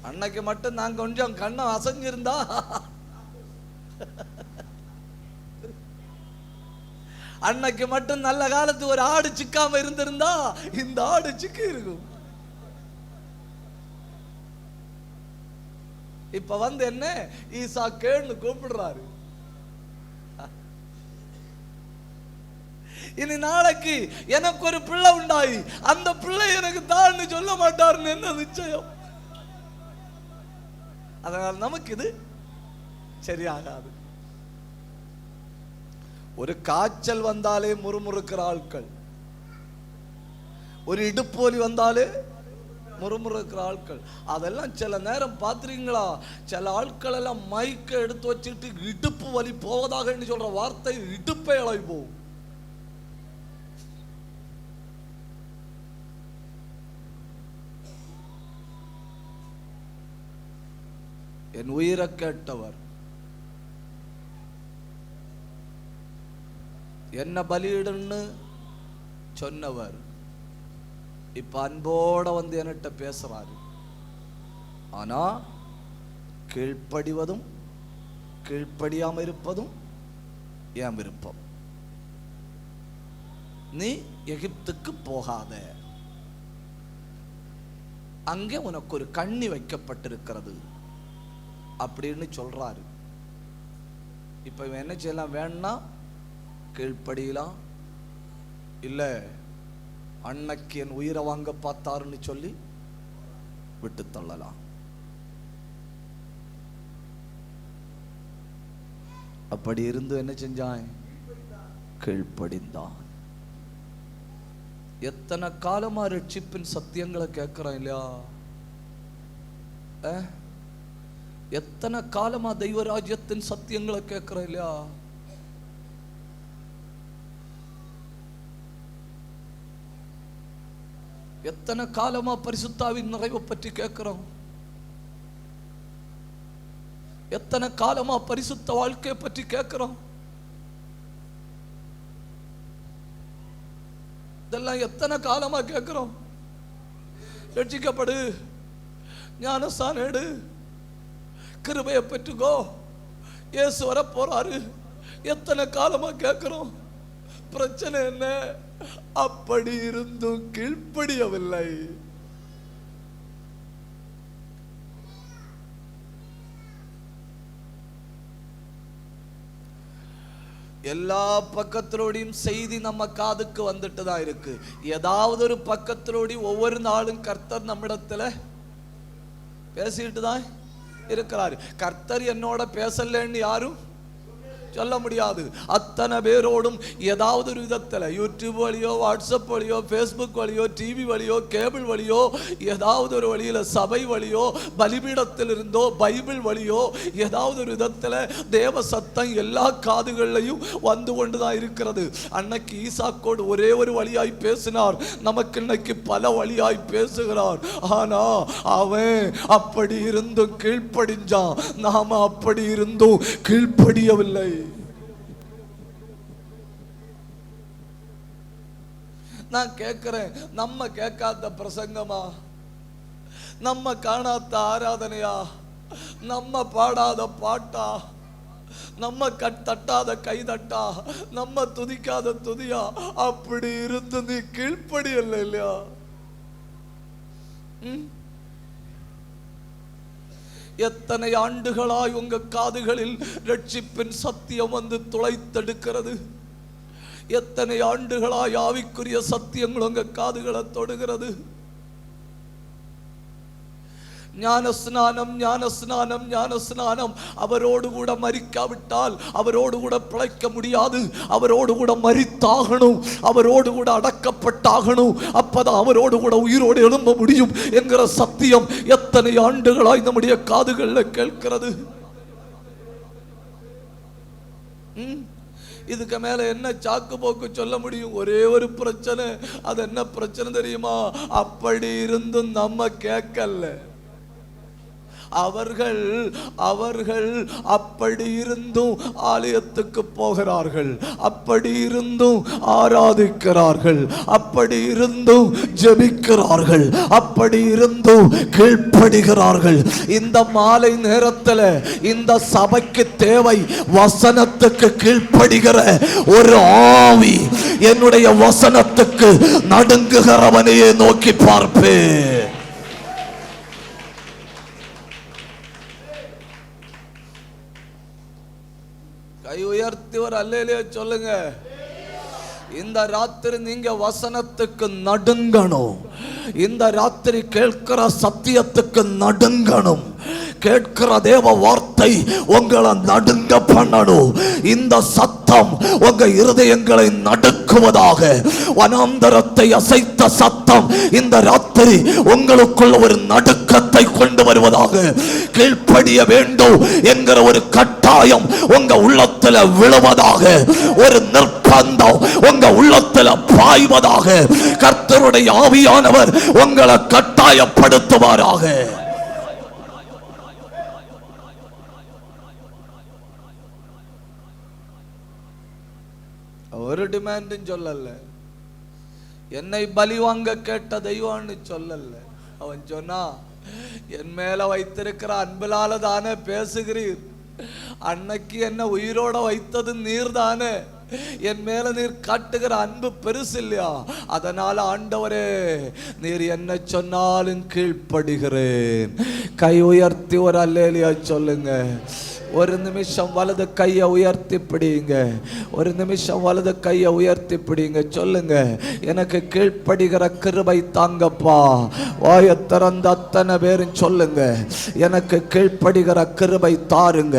அன்னைக்கு மட்டும் நான் கொஞ்சம் கண்ணை அசைஞ்சிருந்தா, அன்னைக்கு மட்டும் நல்ல காலத்து ஒரு ஆடு சிக்காம இருந்திருந்தா இந்த ஆடு சிக்கி இருக்கும். இப்ப வந்து என்ன ஈசாக்கேன்னு கூப்பிடுறாரு. இனி நாளைக்கு எனக்கு ஒரு பிள்ளை உண்டாயி அந்த பிள்ளை எனக்கு தான் சொல்ல மாட்டாருன்னு என்ன நிச்சயம்? அதனால் நமக்கு இது சரியாகாது. ஒரு காய்ச்சல் வந்தாலே முறுமுறுக்கிற ஆட்கள், ஒரு இடுப்பு வலி வந்தாலே முறுமுறுக்கிற ஆட்கள், அதெல்லாம் சில நேரம் பார்த்துருக்கீங்களா? சில ஆட்கள் எல்லாம் மைக்க எடுத்து வச்சுட்டு இடுப்பு வலி போவதாக சொல்ற வார்த்தை இடுப்பை இழை போகும். என் உயிரை கேட்டவர், என்ன பலியிடுன்னு சொன்னவர் இப்ப அன்போட வந்து என்கிட்ட பேசுறாரு. ஆனா கீழ்ப்படிவதும் கீழ்ப்படியாம இருப்பதும் என் விருப்பம். நீ எகிப்துக்கு போகாத, அங்கே உனக்கு ஒரு கண்ணி வைக்கப்பட்டிருக்கிறது அப்படின்னு சொல்றாரு. இப்ப என்ன செய்யலாம்? வேணா கீழ்ப்படியலாம், இல்ல அன்னைக்கு என் உயிரை வாங்க பார்த்தாருன்னு சொல்லி விட்டு தள்ளலாம். அப்படி இருந்து என்ன செஞ்சான்? கீழ்ப்படிந்தான். எத்தனை காலமா ரட்சிப்பின் சத்தியங்களை கேட்கிறான் இல்லையா? எத்தனை காலமா தெய்வராஜ்யத்தின் சத்தியங்களை கேட்கிற இல்லையா? எத்தனை காலமா பரிசுத்தாவின் நிறைவை பற்றி கேட்கிறோம்? எத்தனை காலமா பரிசுத்த வாழ்க்கையை பற்றி கேட்கிறோம்? இதெல்லாம் எத்தனை காலமா கேட்கிறோம்? ரட்சிக்கப்படு, ஞானஸ்நானம் எடு, கிருபையை பெற்றுக்கோ, இயேசு வர போறாரு. எத்தனை காலமா கேட்கிறோம்? பிரச்சனை என்ன? அப்படி இருந்தும் கீழ்ப்படியவில்லை. எல்லா பக்கத்திலோடையும் செய்தி நம்ம காதுக்கு வந்துட்டு தான் இருக்கு. ஏதாவது ஒரு பக்கத்திலோடி ஒவ்வொரு நாளும் கர்த்தர் நம்மிடத்துல பேசிட்டு தான் இருக்கிறாரு. கர்த்தர் என்னோட பேசலன்னு யாரும் சொல்ல முடியாது. அத்தனை பேரோடும் ஏதாவது ஒரு விதத்தில் யூடியூப் வழியோ, வாட்ஸ்அப் வழியோ, ஃபேஸ்புக் வழியோ, டிவி வழியோ, கேபிள் வழியோ, ஏதாவது ஒரு வழியில் சபை வழியோ, பலிபீடத்தில் இருந்தோ, பைபிள் வழியோ, ஏதாவது ஒரு விதத்தில் தேவ சத்தம் எல்லா காதுகளையும் வந்து கொண்டு தான் இருக்கிறது. அன்னைக்கு ஈசாக்கோடு ஒரே ஒரு வழியாய் பேசினார், நமக்கு இன்னைக்கு பல வழியாய் பேசுகிறார். ஆனா அவன் அப்படி இருந்தும் கீழ்ப்படிஞ்சான், நாம அப்படி இருந்தும் கீழ்ப்படியவில்லை. நான் கேட்கிறேன், நம்ம கேட்காத பிரசங்கமா, நம்ம காணாத ஆராதனையா, நம்ம பாடாத பாட்டா, நம்ம தட்டாத கைதட்டா, நம்ம துதிக்காத துதியா? அப்படி இருந்து நீ கீழ்ப்படியல்ல இல்லையா? எத்தனை ஆண்டுகளாய் உங்க காதுகளில் ரட்சிப்பின் சத்தியம் வந்து துளைத்தெடுக்கிறது? எத்தனை ஆண்டுகளாய் ஆவிக்குரிய சத்தியங்கள் உங்க காதுகளை தொடுகிறது? ஞானஸ்நானம் ஞானஸ்நானம் ஞானஸ்நானம். அவரோடு கூட மரிக்காவிட்டால் அவரோடு கூட பிழைக்க முடியாது. அவரோடு கூட மரித்தாகணும், அவரோடு கூட அடக்கப்பட்டாகணும். அப்பதான் அவரோடு கூட உயிரோடு எழும்ப முடியும் என்கிற சத்தியம் எத்தனை ஆண்டுகளாய் நம்முடைய காதுகளில் கேட்கிறது. இதுக்கு மேல என்ன சாக்கு போக்கு சொல்ல முடியும்? ஒரே ஒரு பிரச்சனை. அது என்ன பிரச்சனை தெரியுமா? அப்படி இருந்தும் நம்ம கேட்கல. அவர்கள் அப்படி இருந்தும் ஆலயத்துக்கு போகிறார்கள், அப்படி இருந்தும் ஆராதிக்கிறார்கள், அப்படி இருந்தும் ஜெபிக்கிறார்கள், அப்படி இருந்தும் கீழ்ப்படுகிறார்கள். இந்த மாலை நேரத்தில் இந்த சபைக்கு தேவை வசனத்துக்கு கீழ்ப்படுகிற ஒரு ஆவி. என்னுடைய வசனத்துக்கு நடுங்குகிறவனையே நோக்கி பார்ப்பேன். கை உயர்த்தி ஒரு அல்லேலூயா சொல்லுங்க. இந்த ராத்திரி நீங்க வசனத்துக்கு நடுங்கணும். இந்த ராத்திரி கேட்கிற சத்தியத்துக்கு நடுங்கணும். கேட்கிற தேவ வார்த்தை உங்களை நடுங்க பண்ணணும். இந்த சத்தம் உங்க இருதயங்களை நடுக்குவதாக. வனாந்தரத்தை அசைத்த சத்தம் இந்த ராத்திரி உங்களுக்குள்ள ஒரு நடுக்கத்தை கொண்டு வருவதாக. கீழ்ப்படிய வேண்டும் என்கிற ஒரு கட்டாயம் உங்க உள்ளத்துல விழுவதாக. ஒரு நிர்பந்தம் உங்க உள்ளத்துல பாய்வதாக. கர்த்தருடைய ஆவியானவர் உங்களை கட்டாயப்படுத்துவாராக. ஒரு டிமாண்டும் சொல்லல. என்னை பலி வாங்க கேட்ட தெய்வம்னு சொல்லல. அவன் சொன்னா, என் மேல வைத்திருக்கிற அன்பிலால தானே பேசுகிறீர். அன்னைக்கு என்ன உயிரோட வைத்தது நீர் தானே. என் மேல நீர் காட்டுகிற அன்பு பெருசு இல்லையா? அதனால ஆண்டவரே, நீர் என்ன சொன்னாலும் கீழ்ப்படுகிறேன். கை உயர்த்தி ஒரு அல்லேலூயா சொல்லுங்க. ஒரு நிமிஷம் வலது கையை உயர்த்தி பிடிங்க. ஒரு நிமிஷம் வலது கையை உயர்த்தி பிடிங்க. சொல்லுங்க, எனக்கு கீழ்ப்படுகிற கிருபை தாங்கப்பா. வாயை திறந்த அத்தனை பேரும் சொல்லுங்க, எனக்கு கீழ்ப்படுகிற கிருபை தாருங்க.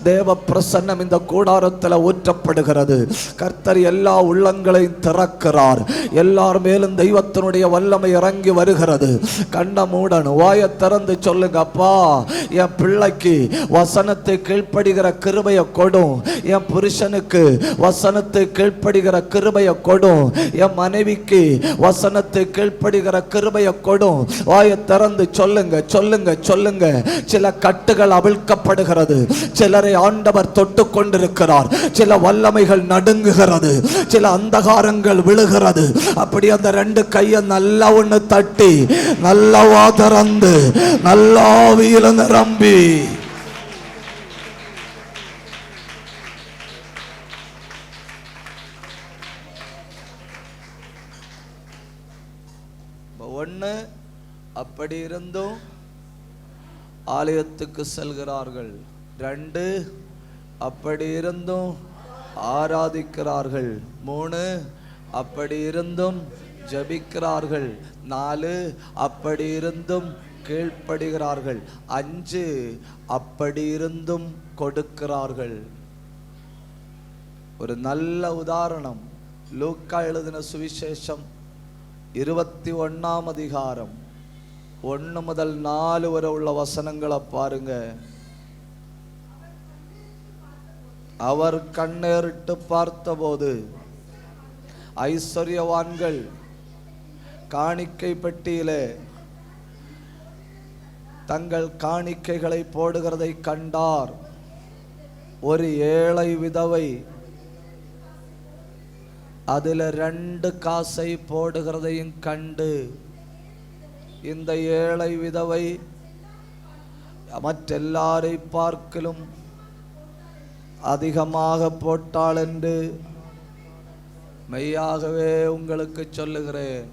தேவ பிரசன்னம் இந்த கூடாரத்தில் ஊற்றப்படுகிறது. கர்த்தர் எல்லா உள்ளங்களையும் திறக்கிறார். எல்லார் மேலும் தெய்வத்தினுடைய வல்லமை இறங்கி வருகிறது. கண்ண மூடணும், வாயை திறந்து சொல்லுங்க, அப்பா என் பிள்ளைக்கு வசனத்தை கீழ்ப்படுகிற கிருபையை கொடும். என் புருஷனுக்கு வசனத்தை கீழ்ப்படுகிற கிருபையை கொடும். என் மனைவிக்கு வசனத்தை கீழ்ப்படுகிற கிருபையை கொடும். வாயை திறந்து சொல்லுங்க, சொல்லுங்க, சொல்லுங்க. சில கட்டுகள் அவிழ்க்கப்படுகிறது. சிலரை ஆண்டவர் தொட்டு கொண்டிருக்கிறார். சில வல்லமைகள் நடுங்குகிறது. சில அந்தகாரங்கள் விழுகிறது. அப்படி அந்த ரெண்டு கையை நல்லா ஒண்ணு தட்டி நல்லவா திறந்து நல்லா ஆவியில நிரம்பி ஒன்று, அப்படி இருந்தும் ஆலயத்துக்கு செல்கிறார்கள். 2, அப்படி இருந்தும் ஆராதிக்கிறார்கள். 3, அப்படி இருந்தும் ஜெபிக்கிறார்கள். 4, அப்படி இருந்தும் கீழ்ப்படுகிறார்கள். 5, அப்படி இருந்தும் கொடுக்கிறார்கள். ஒரு நல்ல உதாரணம் லூக்கா எழுதின சுவிசேஷம் 21ஆம் அதிகாரம் 1 முதல் 4 வரை உள்ள வசனங்களை பாருங்க. அவர் கண்ணேறிட்டு பார்த்தபோது ஐஸ்வர்யவான்கள் காணிக்கை பெட்டியிலே தங்கள் காணிக்கைகளை போடுகிறதை கண்டார். ஒரு ஏழை விதவை அதில் 2 காசை போடுகிறதையும் கண்டு, இந்த ஏழை விதவை மற்றெல்லாரை பார்க்கலும் அதிகமாக போட்டாள் என்று மெய்யாகவே உங்களுக்கு சொல்லுகிறேன்.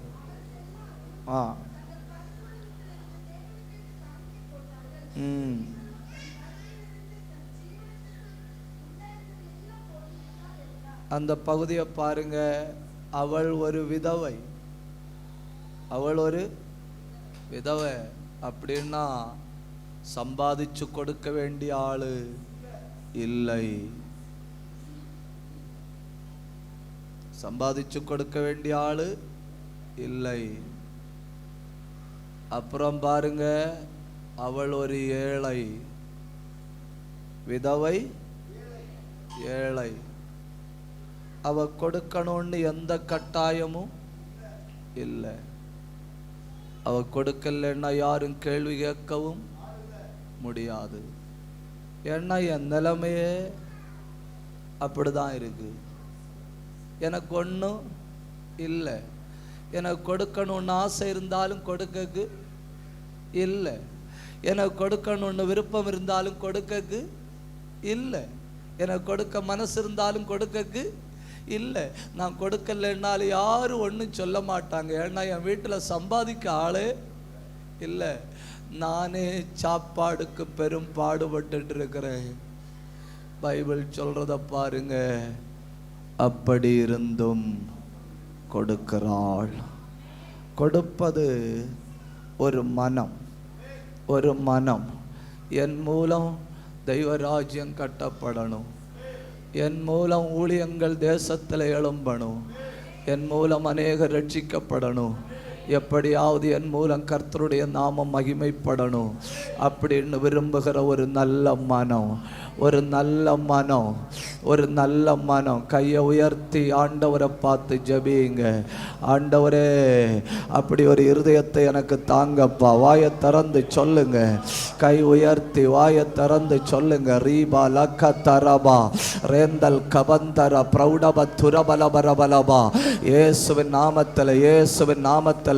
அந்த பகுதியை பாருங்க. அவள் ஒரு விதவை. அவள் ஒரு விதவை. அப்படின்னா சம்பாதிச்சு கொடுக்க வேண்டிய ஆளு இல்லை. சம்பாதிச்சு கொடுக்க வேண்டிய ஆளு இல்லை. அப்புறம் பாருங்க, அவள் ஒரு ஏழை, விதவை ஏழை. அவ கொடுக்கணும்னு எந்த கட்டாயமும் இல்லை. அவ கொடுக்கலன்னா யாரும் கேள்வி கேட்கவும் முடியாது. ஏன்னா என் நிலைமையே அப்படிதான் இருக்கு. எனக்கு ஒன்றும் இல்லை. எனக்கு கொடுக்கணும்னு ஆசை இருந்தாலும் கொடுக்கக்கு இல்லை. எனக்கு கொடுக்கணும்னு விருப்பம் இருந்தாலும் கொடுக்கக்கு இல்லை. எனக்கு கொடுக்க மனசு இருந்தாலும் கொடுக்கக்கு இல்லை. நான் கொடுக்கலன்னாலும் யாரும் ஒன்றும் சொல்ல மாட்டாங்க. ஏன்னா என் வீட்டில் சம்பாதிக்க ஆளே இல்லை. நானே சாப்பாடுக்கு பெரும் பாடுபட்டு இருக்கிறேன். பைபிள் சொல்றத பாருங்க, அப்படி இருந்தும் கொடுக்கிறாள். கொடுப்பது ஒரு மனம், ஒரு மனம். என் மூலம் தெய்வராஜ்யம் கட்டப்படணும், என் மூலம் ஊழியங்கள் தேசத்தில் எழும்பணும், என் மூலம் அநேகர் ரட்சிக்கப்படணும், எப்படியாவது என் மூலம் கர்த்தருடைய நாமம் மகிமைப்படணும் அப்படின்னு விரும்புகிற ஒரு நல்ல மனம், ஒரு நல்ல மனம், ஒரு நல்ல மனம். கையை உயர்த்தி ஆண்டவரை பார்த்து ஜெபிங்க. ஆண்டவரே, அப்படி ஒரு இருதயத்தை எனக்கு தாங்கப்பா. வாயை திறந்து சொல்லுங்க, கை உயர்த்தி வாயை திறந்து சொல்லுங்க. ரீபா லக்க தரபா ரேந்தல் கபந்தர பிரௌடப துரபலபரபலபா. இயேசுவின் நாமத்தில், இயேசுவின் நாமத்தில்,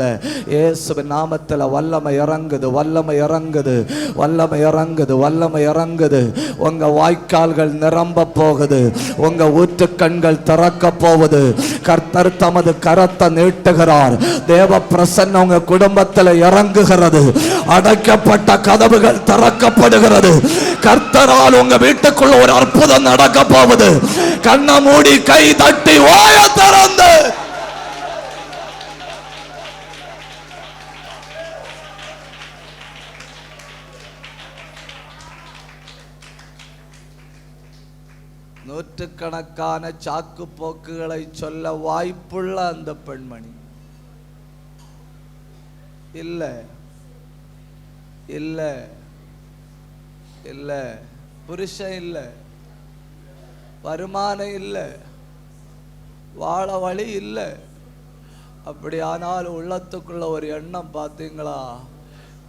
இயேசுவின் நாமத்தில் வல்லமை இறங்குது, வல்லமை இறங்குது, வல்லமை இறங்குது, வல்லமை இறங்குது. உங்க வாய்க்கால்கள் நிரம்ப போகுது, உங்க ஊற்று கண்கள் திறக்க போகுது. கர்த்தர் தமது கரத்தை நீட்டுகிறார். தேவ பிரசன்னம் உங்க குடும்பத்தில் இறங்குகிறது. அடைக்கப்பட்ட கதவுகள் திறக்கப்படுகிறது. கர்த்தரால் உங்க வீட்டுக்குள்ள ஒரு அற்புதம் நடக்க போகுது. கண்ணை மூடி கை தட்டி வாய திறந்து நூற்றுக்கணக்கான சாக்கு போக்குகளை சொல்ல வாய்ப்புள்ள அந்த பெண்மணி இல்ல இல்ல இல்ல, புருஷன் இல்ல, வருமானம் இல்ல, வாழ வழி இல்ல. அப்படியானால் உள்ளத்துக்குள்ள ஒரு எண்ணம் பார்த்தீங்களா?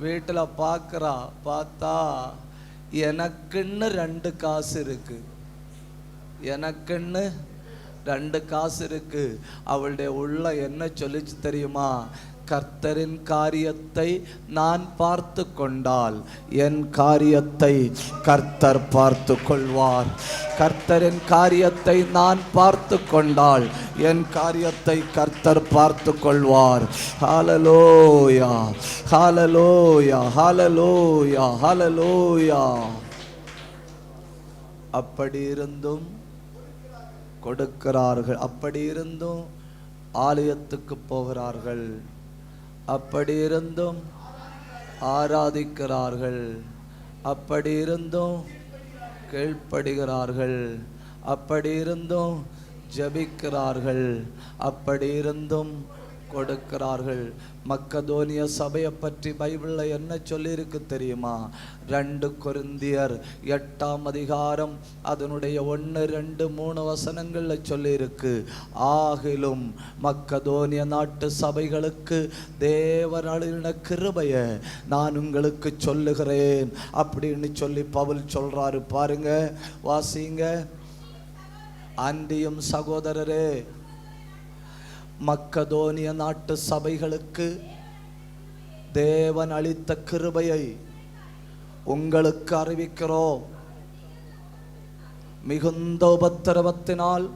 வீட்டில் பார்க்குறா, பார்த்தா எனக்குன்னு 2 காசு இருக்கு, எனக்குன்னு 2 காசு இருக்கு. அவளுடைய உள்ள என்ன சொல்லிச்சு தெரியுமா? கர்த்தரின் காரியத்தை நான் பார்த்து கொண்டால் என் காரியத்தை கர்த்தர் பார்த்து கொள்வார். கர்த்தரின் காரியத்தை நான் பார்த்து கொண்டால் என் காரியத்தை கர்த்தர் பார்த்து கொள்வார். ஹல்லேலூயா, ஹல்லேலூயா, ஹல்லேலூயா, ஹல்லேலூயா. அப்படி இருந்தும் கொடுக்கிறார்கள், அப்படி இருந்தும் ஆலயத்துக்கு போகிறார்கள், அப்படி இருந்தும் ஆராதிக்கிறார்கள், அப்படி இருந்தும் கீழ்ப்படுகிறார்கள், அப்படி இருந்தும் ஜெபிக்கிறார்கள், அப்படி இருந்தும் கொடுக்கிறார்கள். மக்கதோனிய சபையை பற்றி பைபிளில் என்ன சொல்லியிருக்கு தெரியுமா? 2 கொரிந்தியர் 8ஆம் அதிகாரம் அதனுடைய 1, 2, 3 வசனங்களில் சொல்லியிருக்கு. ஆகிலும் மக்கதோனிய நாட்டு சபைகளுக்கு தேவன் அருளின கிருபையை நான் உங்களுக்கு சொல்லுகிறேன் அப்படின்னு சொல்லி பவுல் சொல்றாரு. பாருங்க, வாசிங்க. அன்றியும் சகோதரரே, மக்கதோனிய நாட்டு சபைகளுக்கு தேவன் அளித்த கிருபையை உங்களுக்கு அறிவிக்கிறோம். மிகுந்த உபத்திரவத்தினால்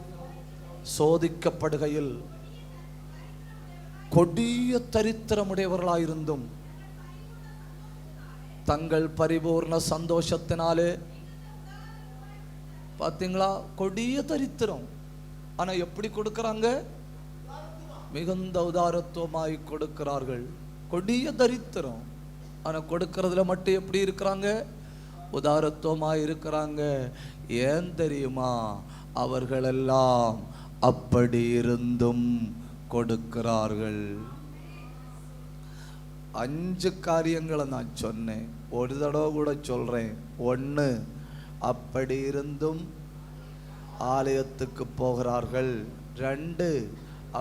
சோதிக்கப்படுகையில் கொடிய தரித்திரமுடையவர்களாயிருந்தும் தங்கள் பரிபூர்ண சந்தோஷத்தினாலே, பார்த்தீங்களா, கொடிய தரித்திரம், ஆனா எப்படி கொடுக்கறாங்க? மிகுந்த உதாரத்துவமாய் கொடுக்கிறார்கள். கொடிய தரித்திரம், ஆனா கொடுக்கறதுல மட்டும் எப்படி இருக்கிறாங்க? உதாரத்துவமா இருக்கிறாங்க. ஏன் தெரியுமா? அவர்களெல்லாம் அப்படி இருந்தும் கொடுக்கிறார்கள். 5 காரியங்களை நான் சொன்னேன், ஒரு தடவை கூட சொல்றேன். 1, அப்படி இருந்தும் ஆலயத்துக்கு போகிறார்கள். 2,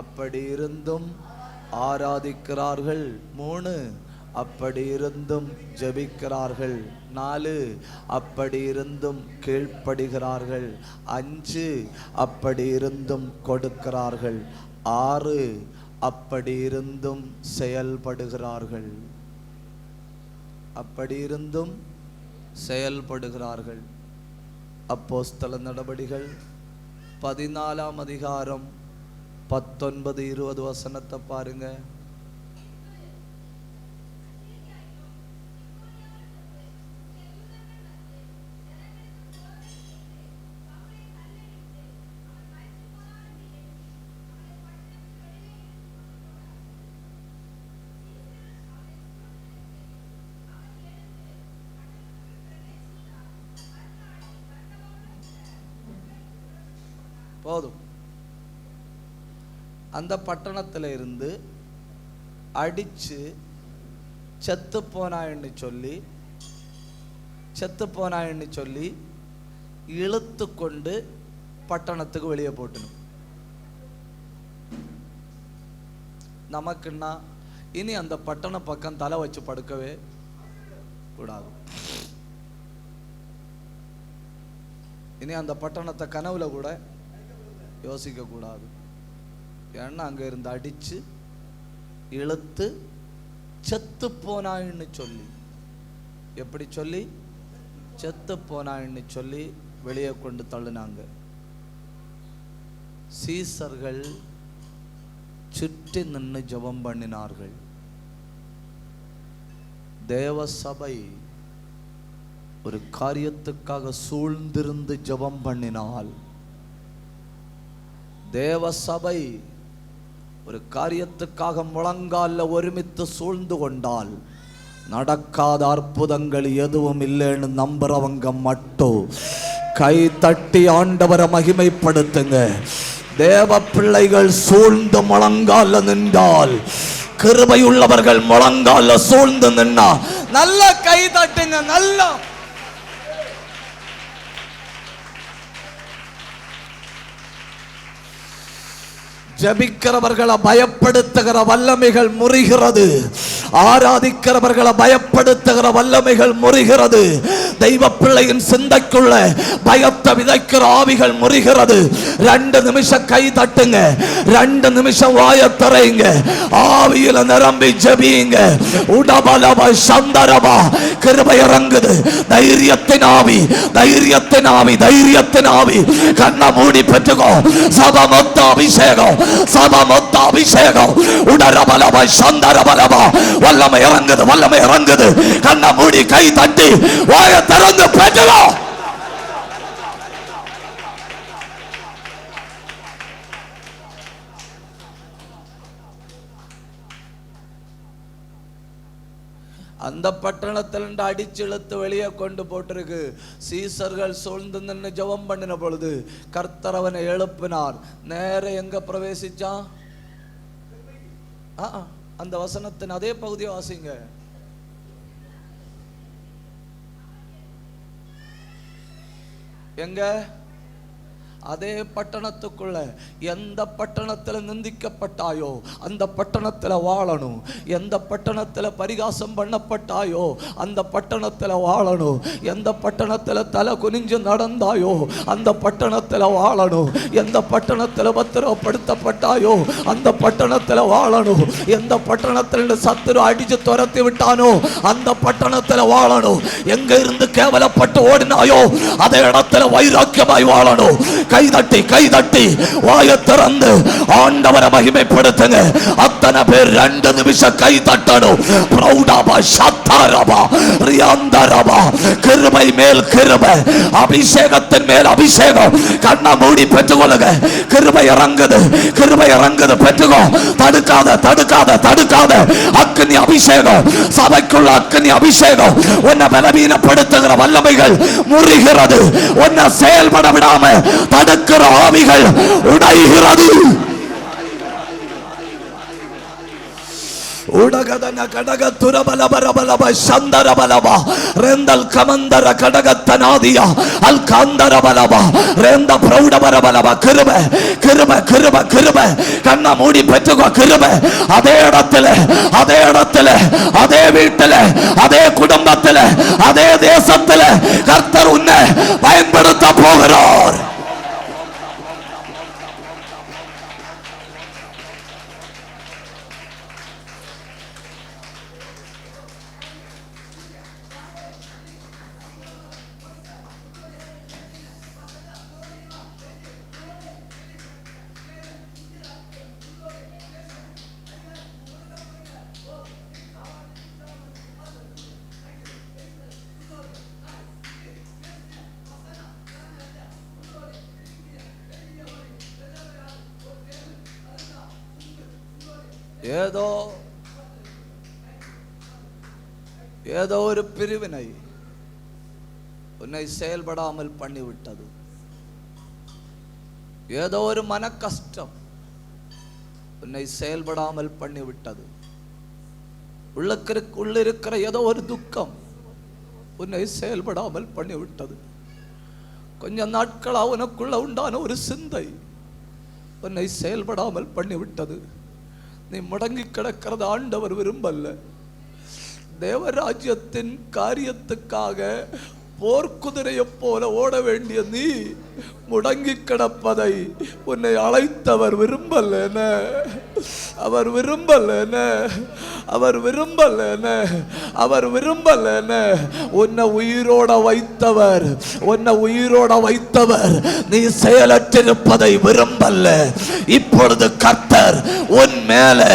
அப்படி இருந்தும் ஆராதிக்கிறார்கள். 3, அப்படி இருந்தும் ஜெபிக்கிறார்கள். 4, அப்படி இருந்தும் கீழ்ப்படுகிறார்கள். 5, அப்படி இருந்தும் கொடுக்கிறார்கள். 6, அப்படி இருந்தும் செயல்படுகிறார்கள். அப்படி இருந்தும் செயல்படுகிறார்கள். அப்போஸ்தல நடபடிகள் 14ஆம் அதிகாரம் 19-20 வசனத்தை பாருங்க. போதும். அந்த பட்டணத்தில் இருந்து அடிச்சு செத்து போனான்னு சொல்லி இழுத்து கொண்டு பட்டணத்துக்கு வெளியே போட்டணும். நமக்குன்னா இனி அந்த பட்டண பக்கம் தலை வச்சு படுக்கவே கூடாது. இனி அந்த பட்டணத்தை கனவுல கூட யோசிக்க கூடாது. ஏன்னா அங்க இருந்து அடிச்சு இழுத்து செத்து போனான்னு சொல்லி, எப்படி சொல்லி? செத்து போனான்னு சொல்லி வெளியே கொண்டு தள்ளினாங்க. சீசர்கள் சுற்றி நின்று ஜெபம் பண்ணினார்கள். தேவ சபை ஒரு காரியத்துக்காக சூழ்ந்திருந்து ஜெபம் பண்ணினால், தேவ சபை ஒரு காரியத்துக்காக முழங்கால ஒருமித்து சூழ்ந்து கொண்டால், நடக்காத அற்புதங்கள் எதுவும் இல்லைன்னு நம்புறவங்க மட்டும் கை தட்டி ஆண்டவரை மகிமைப்படுத்துங்க. தேவ பிள்ளைகள் சூழ்ந்து முழங்கால நின்றால், கிருபையுள்ளவர்கள் முழங்கால சூழ்ந்து நின்னா நல்ல கை தட்டுங்க. நல்லா ஜபிக்கிறவர்களை பயப்படுத்துகிற வல்லமைகள் முறிகிறது. ஆராதிக்கிறவர்களை பயப்படுத்துகிற வல்லமைகள் முறிகிறது. தெய்வ பிள்ளையின் சிந்தைக்குள்ள பயத்தை விதைக்கிற ஆவிகள் முறிகிறது. 2 நிமிஷம் கை தட்டுங்க, 2 நிமிஷம் வாயை திறங்க, ஆவியில நிரம்பி ஜெபிங்க. உடபலவ சந்தரவா கிருபை இறங்குது. தைரியத்தின் ஆவி, தைரியத்தின் ஆவி, தைரியத்தின் ஆவி. கண்ணை மூடி பெற்றுக்கோ. சபமொத்த அபிஷேகம், சபமொத்த அபிஷேகம். உடரபலவ சந்தரபலவா. வல்லமை இறங்குது, வல்லமை இறங்குது. கண்ணை மூடி கை தட்டி வாயை திறந்து பெற்றுக்கோ. அந்த பட்டணத்திலிருந்து அடிச்சு இழுத்து வெளியே கொண்டு போட்டிருக்கு. சீசர்கள் சூழ்ந்து நின்று ஜெபம் பண்ணின பொழுது கர்த்தர் அவனை எழுப்பினார். நேர எங்க பிரவேசிச்சான்? அந்த வசனத்தின் அதே பகுதியை வாசிங்க. எங்க? அதே பட்டணத்துக்குள்ள. எந்த பட்டணத்தில் நிந்திக்கப்பட்டாயோ அந்த பட்டணத்தில் வாழணும். எந்த பட்டணத்தில் பரிகாசம் பண்ணப்பட்டாயோ அந்த பட்டணத்தில் வாழணும். எந்த பட்டணத்தில் தலை குனிஞ்சு நடந்தாயோ அந்த பட்டணத்தில் வாழணும். எந்த பட்டணத்தில் பத்திரப்படுத்தப்பட்டாயோ அந்த பட்டணத்தில் வாழணும். எந்த பட்டணத்தில் சத்துரு அடிச்சு துரத்தி விட்டானோ அந்த பட்டணத்தில் வாழணும். எங்க இருந்து கேவலப்பட்டு ஓடினாயோ அதே இடத்துல வைராக்கியமாய் வாழணும். கை தட்டி கை தட்டி வாயை திறந்து ஆண்டவரை மகிமைப்படுத்துங்க. அத்தனை பேர் 2 நிமிஷம் கை தட்டணும். பிரௌடாபா சத்தாரபா ரியாந்தரபா கிருபை கிருபை மேல் கிருபை, அபிஷேகத்தின் மேல் அபிஷேகம். கண்ணை மூடி பெற்றுக்கொள்ளுங்க. கிருபை இறங்குது, கிருபை இறங்குது. பெற்றுக்கோ. தடுக்காத தடுக்காத தடுக்காத. அக்கினி அபிஷேகம், சபைக்குள்ள அக்கினி அபிஷேகம். உன்னை பலவீனப்படுத்துகிற வல்லமைகள் முறிகிறது. உன்னை செயல்பட விடாம தடுக்கிற ஆவிகள் உடைகிறது. உடகதன கடக துரபலபரபலப சந்தரபலபா ரெந்தல் கமந்தர கடகத்தனாதியா அல் காந்தரபலபா ரெந்த பிரௌடபரபலபா. கிருபை கிருபை கிருபை கிருபை. கண்ணை மூடி பெற்றுக்கோ. கிருபை அதே இடத்துல, அதே இடத்துல, அதே வீட்டுல, அதே குடும்பத்துல, அதே தேசத்துல கர்த்தர் உன்னை பயன்படுத்த போகிறார். ஏதோ ஒரு பிரிவினை உன்னை செயல்படாமல் பண்ணிவிட்டது. ஏதோ ஒரு மன கஷ்டம் உன்னை செயல்படாமல் பண்ணிவிட்டது. உள்ளிருக்கிற ஏதோ ஒரு துக்கம் உன்னை செயல்படாமல் பண்ணிவிட்டது. கொஞ்ச நாட்களா உனக்குள்ள உண்டான ஒரு சிந்தை உன்னை செயல்படாமல் பண்ணிவிட்டது. நீ முடங்கி கிடக்கிறது ஆண்டவர் விரும்பல்ல. தேவராஜ்யத்தின் காரியத்துக்காக போர்க்குதிரையை போல ஓட வேண்டிய நீ முடங்கி கிடப்பதை உன்னை அழைத்தவர் விரும்பல்ல. அவர் விரும்பல்ல. அவர் விரும்பல்ல. அவர் விரும்பல்ல. உன்னை உயிரோட வைத்தவர், உன்னை உயிரோட வைத்தவர் நீ செயலற்றிருப்பதை விரும்பல்ல. இப்பொழுது கர்த்தர் உன் மேல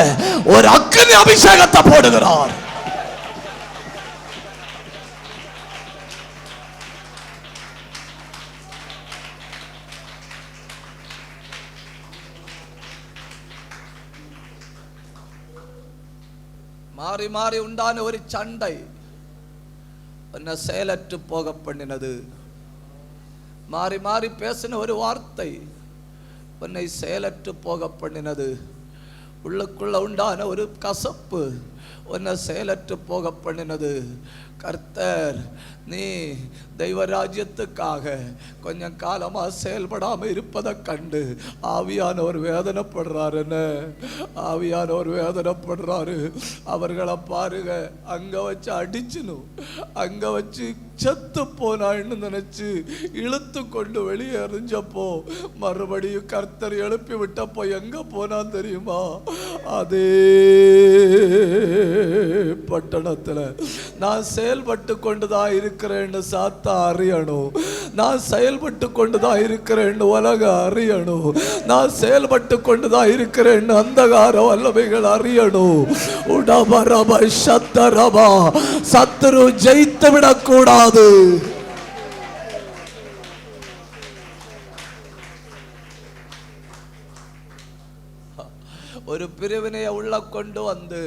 ஒரு அக்கினி அபிஷேகத்தை போடுகிறார். மாறி மாறி உண்டான ஒரு சண்டை உன்னை செயலற்று போக பண்ணினது. மாறி மாறி பேசின ஒரு வார்த்தை உன்னை செயலற்று போக பண்ணினது. உள்ளுக்குள்ள உண்டான ஒரு கசப்பு உன்னை செயலற்று போக பண்ணினது. கர்த்தர் நீ தெய்வராஜ்யத்துக்காக கொஞ்சம் காலமா செயல்படாம இருப்பதை கண்டு ஆவியானவர் வேதனைப்படுறாருன்னு. ஆவியானவர் வேதனைப்படுறாரு. அவர்களை பாருங்க, அங்க வச்சு அடிச்சுனும் அங்க வச்சு செத்து போனான்னு நினைச்சு இழுத்து கொண்டு வெளியே எறிஞ்சப்போ மறுபடியும் கர்த்தர் எழுப்பி விட்டப்போ எங்க போனான் தெரியுமா? அதே பட்டணத்துல. நான் செயல்பட்டு கொண்டுதான் இருக்கிறேன்னு சாத்தா அறியணும். நான் செயல்பட்டு கொண்டுதான் இருக்கிறேன்னு உலகம் அறியணும். நான் செயல்பட்டு கொண்டுதான் இருக்கிறேன்னு அந்தகார வல்லமைகள் அறியணும். உடபரப சத்தரபா. சத்துரு ஜெயித்து விடக்கூடாது. ஒரு பிரிவினையை உள்ள கொண்டு வந்து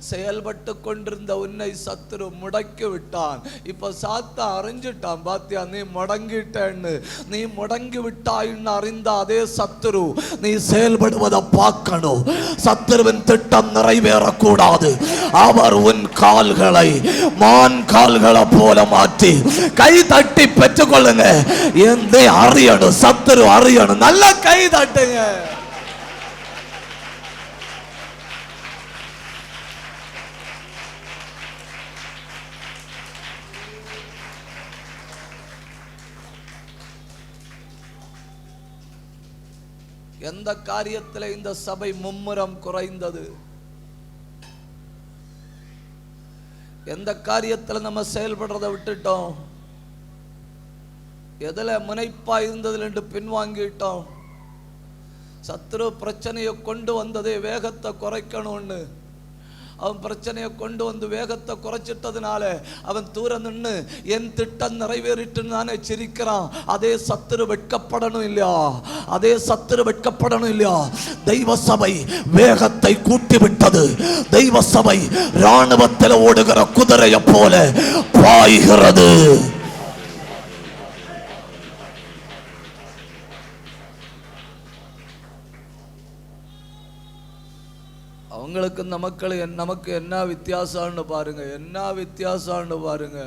செயல்பட்டு கொண்டிருந்த உன்னை சத்துரு முடக்கி விட்டான். இப்ப சாத்தா அறிஞ்சிட்டான். பாத்தியா, நீ முடங்கிட்டேன்னு. நீ முடங்கி விட்டாயின்னு அறிந்த அதே சத்துரு நீ செயல்படுவதை பார்க்கணும். சத்துருவின் திட்டம் நிறைவேறக்கூடாது. அவர் உன் கால்களை மான் கால்களை போல மாற்றி கை தட்டி பெற்றுக் கொள்ளுங்க. என்று அறியணும், சத்துரு அறியணும். நல்ல கை தட்டுங்க. எந்த காரியத்தில் இந்த சபை மும்முரம் குறைந்தது? எந்த காரியத்தில் நம்ம செயல்படுறதை விட்டுட்டோம்? எதுல முனைப்பா இருந்ததுல என்று பின்வாங்கிட்டோம்? சத்துரு பிரச்சனையை கொண்டு வந்ததே வேகத்தை குறைக்கணும்னு. அவன் பிரச்சனையை கொண்டு வந்து வேகத்தை குறைச்சிட்டதுனால அவன் தூர நின்று என் திட்டம் நிறைவேறிட்டுன்னு தானே சிரிக்கிறான். அதே சத்துரு வெட்கப்படணும் இல்லையா? அதே சத்துரு வெட்கப்படணும் இல்லையா? தெய்வ சபை வேகத்தை கூட்டிவிட்டது. தெய்வ சபை ராணுவத்தில் ஓடுகிற குதிரையை போல பாய்கிறது. அவங்களுக்கு நமக்கு என்ன வித்தியாசம்னு பாருங்க, என்ன வித்தியாசம்னு பாருங்க.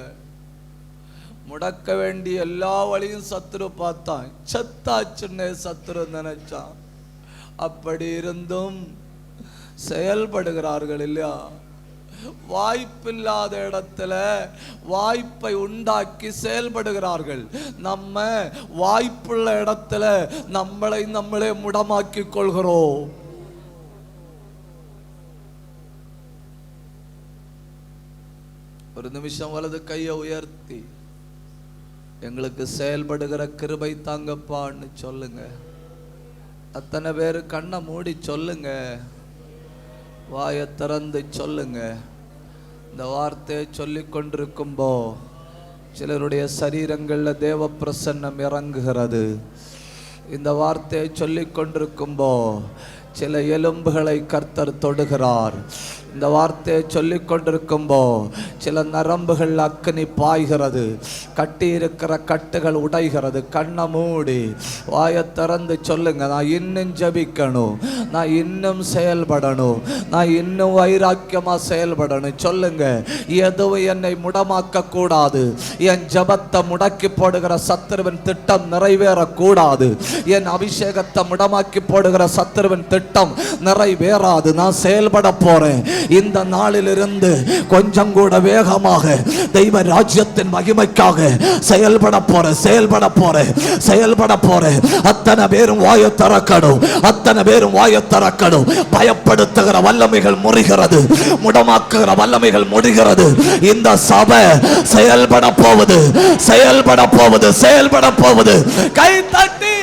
முடக்க வேண்டிய எல்லா வழியும் சத்துரு பார்த்தான், செத்தாச்சுன்னே சத்துரு நினைச்சான். அப்படி இருந்தும் செயல்படுகிறார்கள் இல்லையா? வாய்ப்பில்லாத இடத்துல வாய்ப்பை உண்டாக்கி செயல்படுகிறார்கள். நம்ம வாய்ப்புள்ள இடத்துல நம்மளே முடமாக்கி கொள்கிறோம். ஒரு நிமிஷம் வலது கையை உயர்த்தி எங்களுக்கு செயல்படுகிற கிருபை தாங்கப்பான்னு சொல்லுங்க. அத்தனை பேரு கண்ணை மூடி சொல்லுங்க, வாயை திறந்து சொல்லுங்க. இந்த வார்த்தையை சொல்லி கொண்டிருக்கும்போ சிலருடைய சரீரங்கள்ல தேவ பிரசன்னம் இறங்குகிறது. இந்த வார்த்தையை சொல்லி கொண்டிருக்கும்போ சில எலும்புகளை கர்த்தர் தொடுகிறார். இந்த வார்த்தையை சொல்லி கொண்டிருக்கும்போ சில நரம்புகள் அக்கினி பாய்கிறது, கட்டி இருக்கிற கட்டுகள் உடைகிறது. கண்ணை மூடி வாயை திறந்து சொல்லுங்க, நான் இன்னும் ஜபிக்கணும், நான் இன்னும் செயல்படணும், நான் இன்னும் வைராக்கியமா செயல்படணும். சொல்லுங்க, எதுவும் என்னை முடமாக்க கூடாது. என் ஜபத்தை முடக்கி போடுகிற சத்துருவின் திட்டம் நிறைவேறக்கூடாது. என் அபிஷேகத்தை முடமாக்கி போடுகிற சத்துருவின் திட்டம் நிறைவேறாது. நான் செயல்பட போறேன். இந்த நாளிலிருந்து கொஞ்சம் கூட வேகமாக தெய்வ ராஜ்யத்தின் மகிமைக்காக செயல்பட போறேன். அத்தனை பேரும் வாயை திறக்கணும். பயப்படுத்துகிற வல்லமைகள் முறிகிறது, முடமாக்குகிற வல்லமைகள் முடிகிறது. இந்த சபை செயல்பட போவது. கை தட்டி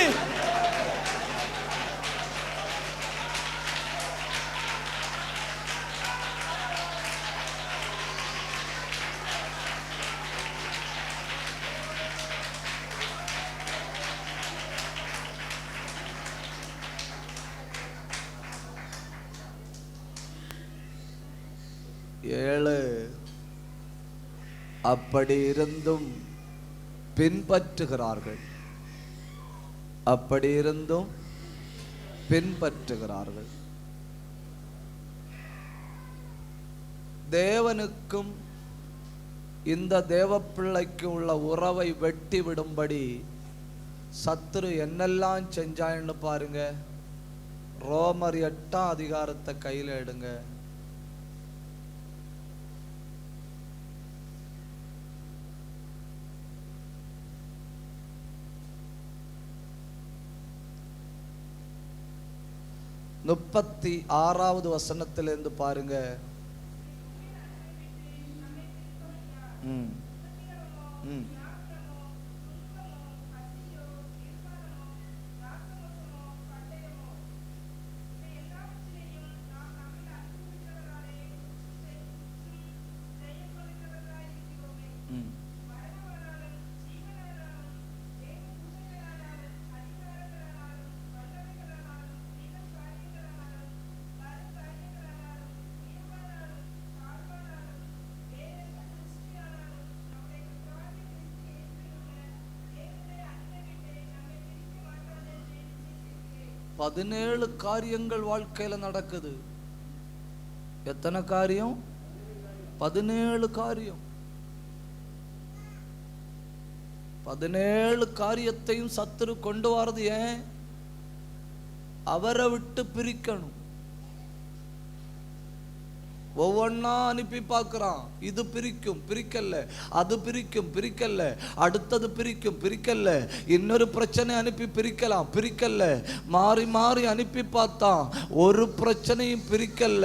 அப்படி இருந்தும் பின்பற்றுகிறார்கள். தேவனுக்கும் இந்த தேவ பிள்ளைக்கு உள்ள உறவை வெட்டி விடும்படி சத்துரு என்னெல்லாம் செஞ்சான்னு பாருங்க. ரோமர் 8ஆம் அதிகாரத்தை கையில் எடுங்க. முப்பத்தி 6வது வசனத்திலிருந்து பாருங்க. பதினேழு காரியங்கள் வாழ்க்கையில நடக்குது. எத்தனை காரியம்? 17 காரியம். 17 காரியத்தையும் சத்துரு கொண்டு வரது ஏன்? அவரை விட்டு பிரிக்கணும். ஒவ்வொன்னா அனுப்பி பார்க்கிறான். இது பிரிக்கும், பிரிக்கல. அது பிரிக்கும், பிரிக்கல. அடுத்தது பிரிக்கும், பிரிக்கல. இன்னொரு பிரச்சனை அனுப்பி பிரிக்கலாம், பிரிக்கல. மாறி மாறி அனுப்பி பார்த்தான், ஒரு பிரச்சனையும் பிரிக்கல.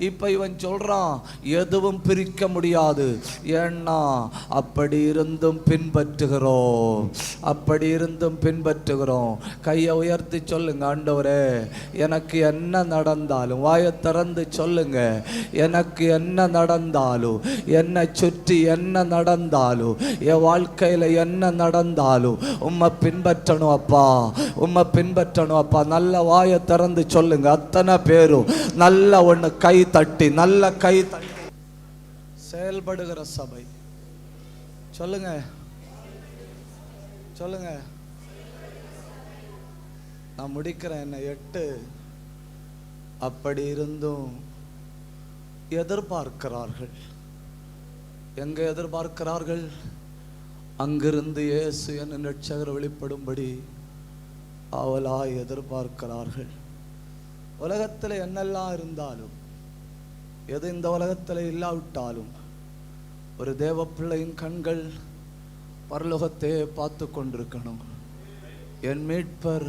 இப்ப இவன் சொல்றான், எதுவும் பிரிக்க முடியாது. ஏன்னா அப்படி இருந்தும் பின்பற்றுகிறோம். கையை உயர்த்தி சொல்லுங்க, ஆண்டவரே எனக்கு என்ன நடந்தாலும். வாயை திறந்து சொல்லுங்க, எனக்கு என்ன நடந்தாலும், என்னை சுற்றி என்ன நடந்தாலும், என் வாழ்க்கையில் என்ன நடந்தாலும் உம்மை பின்பற்றணும் அப்பா, உம்மை பின்பற்றணும் அப்பா. நல்ல வாயை திறந்து சொல்லுங்க. அத்தனை பேரும் நல்ல ஒன்று கை தட்டி, நல்ல கை தட்டி செயல்படுகிற சபை. சொல்லுங்க, சொல்லுங்க. நான் முடிக்கிறேன். என்ன 8. அப்படி இருந்தும் எதிர்பார்க்கிறார்கள். எங்க எதிர்பார்க்கிறார்கள்? அங்கிருந்து இயேசு என் இரட்சகர் வெளிப்படும்படி அவளாய் எதிர்பார்க்கிறார்கள். உலகத்தில் என்னெல்லாம் இருந்தாலும், எது இந்த உலகத்தில் இல்லாவிட்டாலும், ஒரு தேவ பிள்ளையின் கண்கள் பரலோகத்தையே பார்த்து கொண்டிருக்கணும். என் மீட்பர்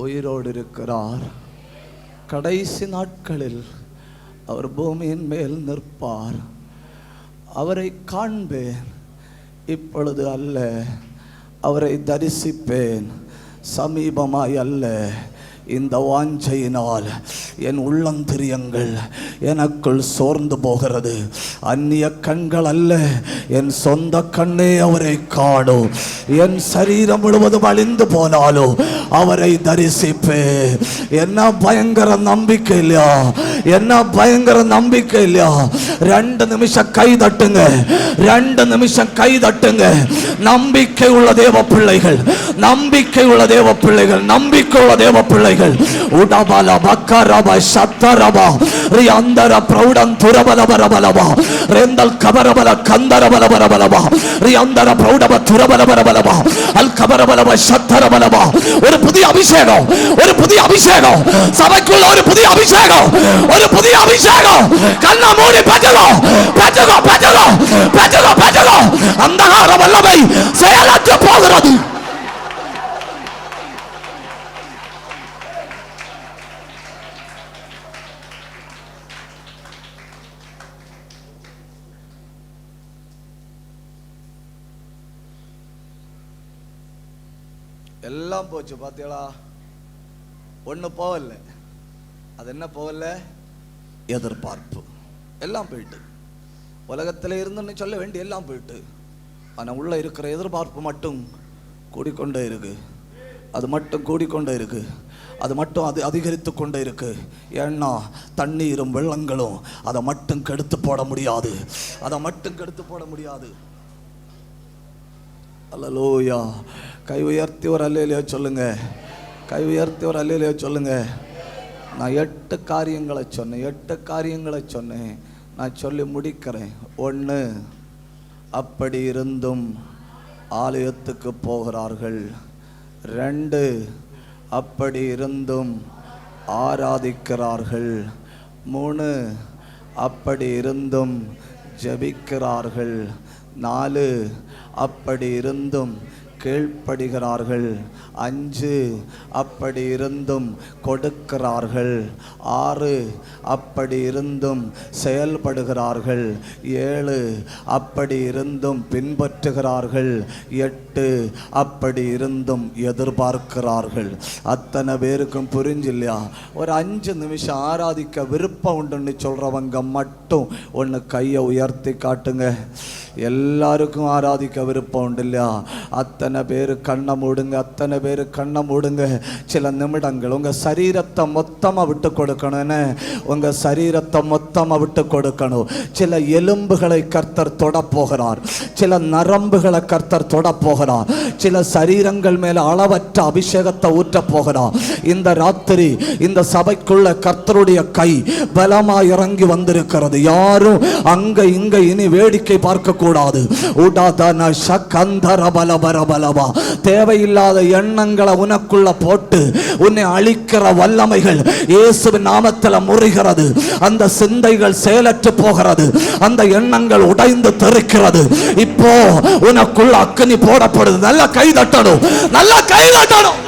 உயிரோடு இருக்கிறார். கடைசி நாட்களில் அவர் பூமியின் மேல் நிற்பார். அவரை காண்பேன், இப்பொழுது அல்ல. அவரை தரிசிப்பேன், சமீபமாய் அல்ல. இந்த வாஞ்சையினால் என் உள்ளந்திரியங்கள் எனக்குள் சோர்ந்து போகிறது. அந்நிய கண்கள் அல்ல, என் சொந்த கண்ணே அவரை காணும். என் சரீரம் முழுவதும் அழிந்து போனாலும் அவரை தரிசிப்பே. என்ன பயங்கர நம்பிக்கை இல்லையா? என்ன பயங்கர நம்பிக்கை இல்லையா? 2 நிமிஷம் கை தட்டுங்க, 2 நிமிஷம் கை தட்டுங்க. நம்பிக்கை உள்ள தேவ பிள்ளைகள், நம்பிக்கை உள்ள தேவ பிள்ளைகள், நம்பிக்கை உள்ள தேவ பிள்ளைகள். உடபல பக்கரப சத்தரப ரியந்தர பிரௌடம் துரபலபரபலப ரெந்தல் கபரபல கந்தரபலபரபலப ரியந்தர பிரௌடப துரபலபரபலப அல் கபரபலப சத்தரபலப. ஒரு புதிய அபிஷேகம், ஒரு புதிய அபிஷேகம் சபைக்குள்ள, ஒரு புதிய அபிஷேகம், ஒரு புதிய அபிஷேகம். கண்ண மூடி பெற்றுக்கோ, பெற்றுக்கோ, பெற்றுக்கோ, பெற்றுக்கோ, பெற்றுக்கோ. அந்தகார வல்லமை செயலற்று போகிறது. எல்லாம் போச்சு பார்த்தீங்களா? ஒன்று போகல. அது என்ன போகல? எதிர்பார்ப்பு. எல்லாம் போயிட்டு, உலகத்தில் இருந்துன்னு சொல்ல வேண்டிய எல்லாம் போயிட்டு. ஆனால் உள்ள இருக்கிற எதிர்பார்ப்பு மட்டும் கூடிக்கொண்டே இருக்கு. அது மட்டும் கூடிக்கொண்டே இருக்கு. அது மட்டும் அது அதிகரித்து கொண்டே இருக்கு. ஏன்னா தண்ணீரும் வெள்ளங்களும் அதை மட்டும் கெடுத்து போட முடியாது, அதை மட்டும் கெடுத்து போட முடியாது. அல்லேலூயா. கை உயர்த்தி ஒரு அல்லேலூயா சொல்லுங்க. கை உயர்த்தி ஒரு அல்லேலூயா சொல்லுங்க. நான் 8 காரியங்களை சொன்னேன், 8 காரியங்களை சொன்னேன். நான் சொல்லி முடிக்கிறேன். 1, அப்படி இருந்தும் ஆலயத்துக்கு போகிறார்கள். 2, அப்படி இருந்தும் ஆராதிக்கிறார்கள். 3, அப்படி இருந்தும் ஜெபிக்கிறார்கள். 4, அப்படி இருந்தும் கீழ்ப்படுகிறார்கள். 5, அப்படி இருந்தும் கொடுக்கிறார்கள். 6, அப்படி இருந்தும் செயல்படுகிறார்கள். 7, அப்படி இருந்தும் பின்பற்றுகிறார்கள். 8, அப்படி இருந்தும் எதிர்பார்க்கிறார்கள். அத்தனை பேருக்கும் புரிஞ்சில்லையா? ஒரு 5 நிமிஷம் ஆராதிக்க விருப்பம் உண்டுன்னு சொல்றவங்க மட்டும் ஒன்று கையை உயர்த்தி காட்டுங்க. எல்லாருக்கும் ஆராதிக்க விருப்பம் உண்டு இல்லையா? அத்தனை பேர் கண்ணை மூடுங்க, அத்தனை பேர் கண்ணை மூடுங்க. சில நிமிடங்கள் உங்கள் சரீரத்தை மொத்தமாக விட்டு கொடுக்கணும்னு, உங்கள் சரீரத்தை மொத்தமாக விட்டு கொடுக்கணும். சில எலும்புகளை கர்த்தர் தொடப்போகிறார், சில நரம்புகளை கர்த்தர் தொடப்போகிறார், சில சரீரங்கள் மேலே அளவற்ற அபிஷேகத்தை ஊற்றப் போகிறார். இந்த ராத்திரி இந்த சபைக்குள்ள கர்த்தருடைய கை பலமாக இறங்கி வந்திருக்கிறது. யாரும் அங்க இங்க இனி வேடிக்கை பார்க்க கூடாது. தேவையில்லாத எண்ணங்களை உனக்குள்ள போட்டு உன்னை அழிக்கிற வல்லமைகள் இயேசுவின் நாமத்தில் முறிகிறது. அந்த சிந்தைகள் செயலற்று போகிறது, அந்த எண்ணங்கள் உடைந்து தெறிக்கிறது. இப்போ உனக்குள்ள அக்கினி போடப்படுது. நல்ல கை தட்டணும், நல்ல கை தட்டணும்.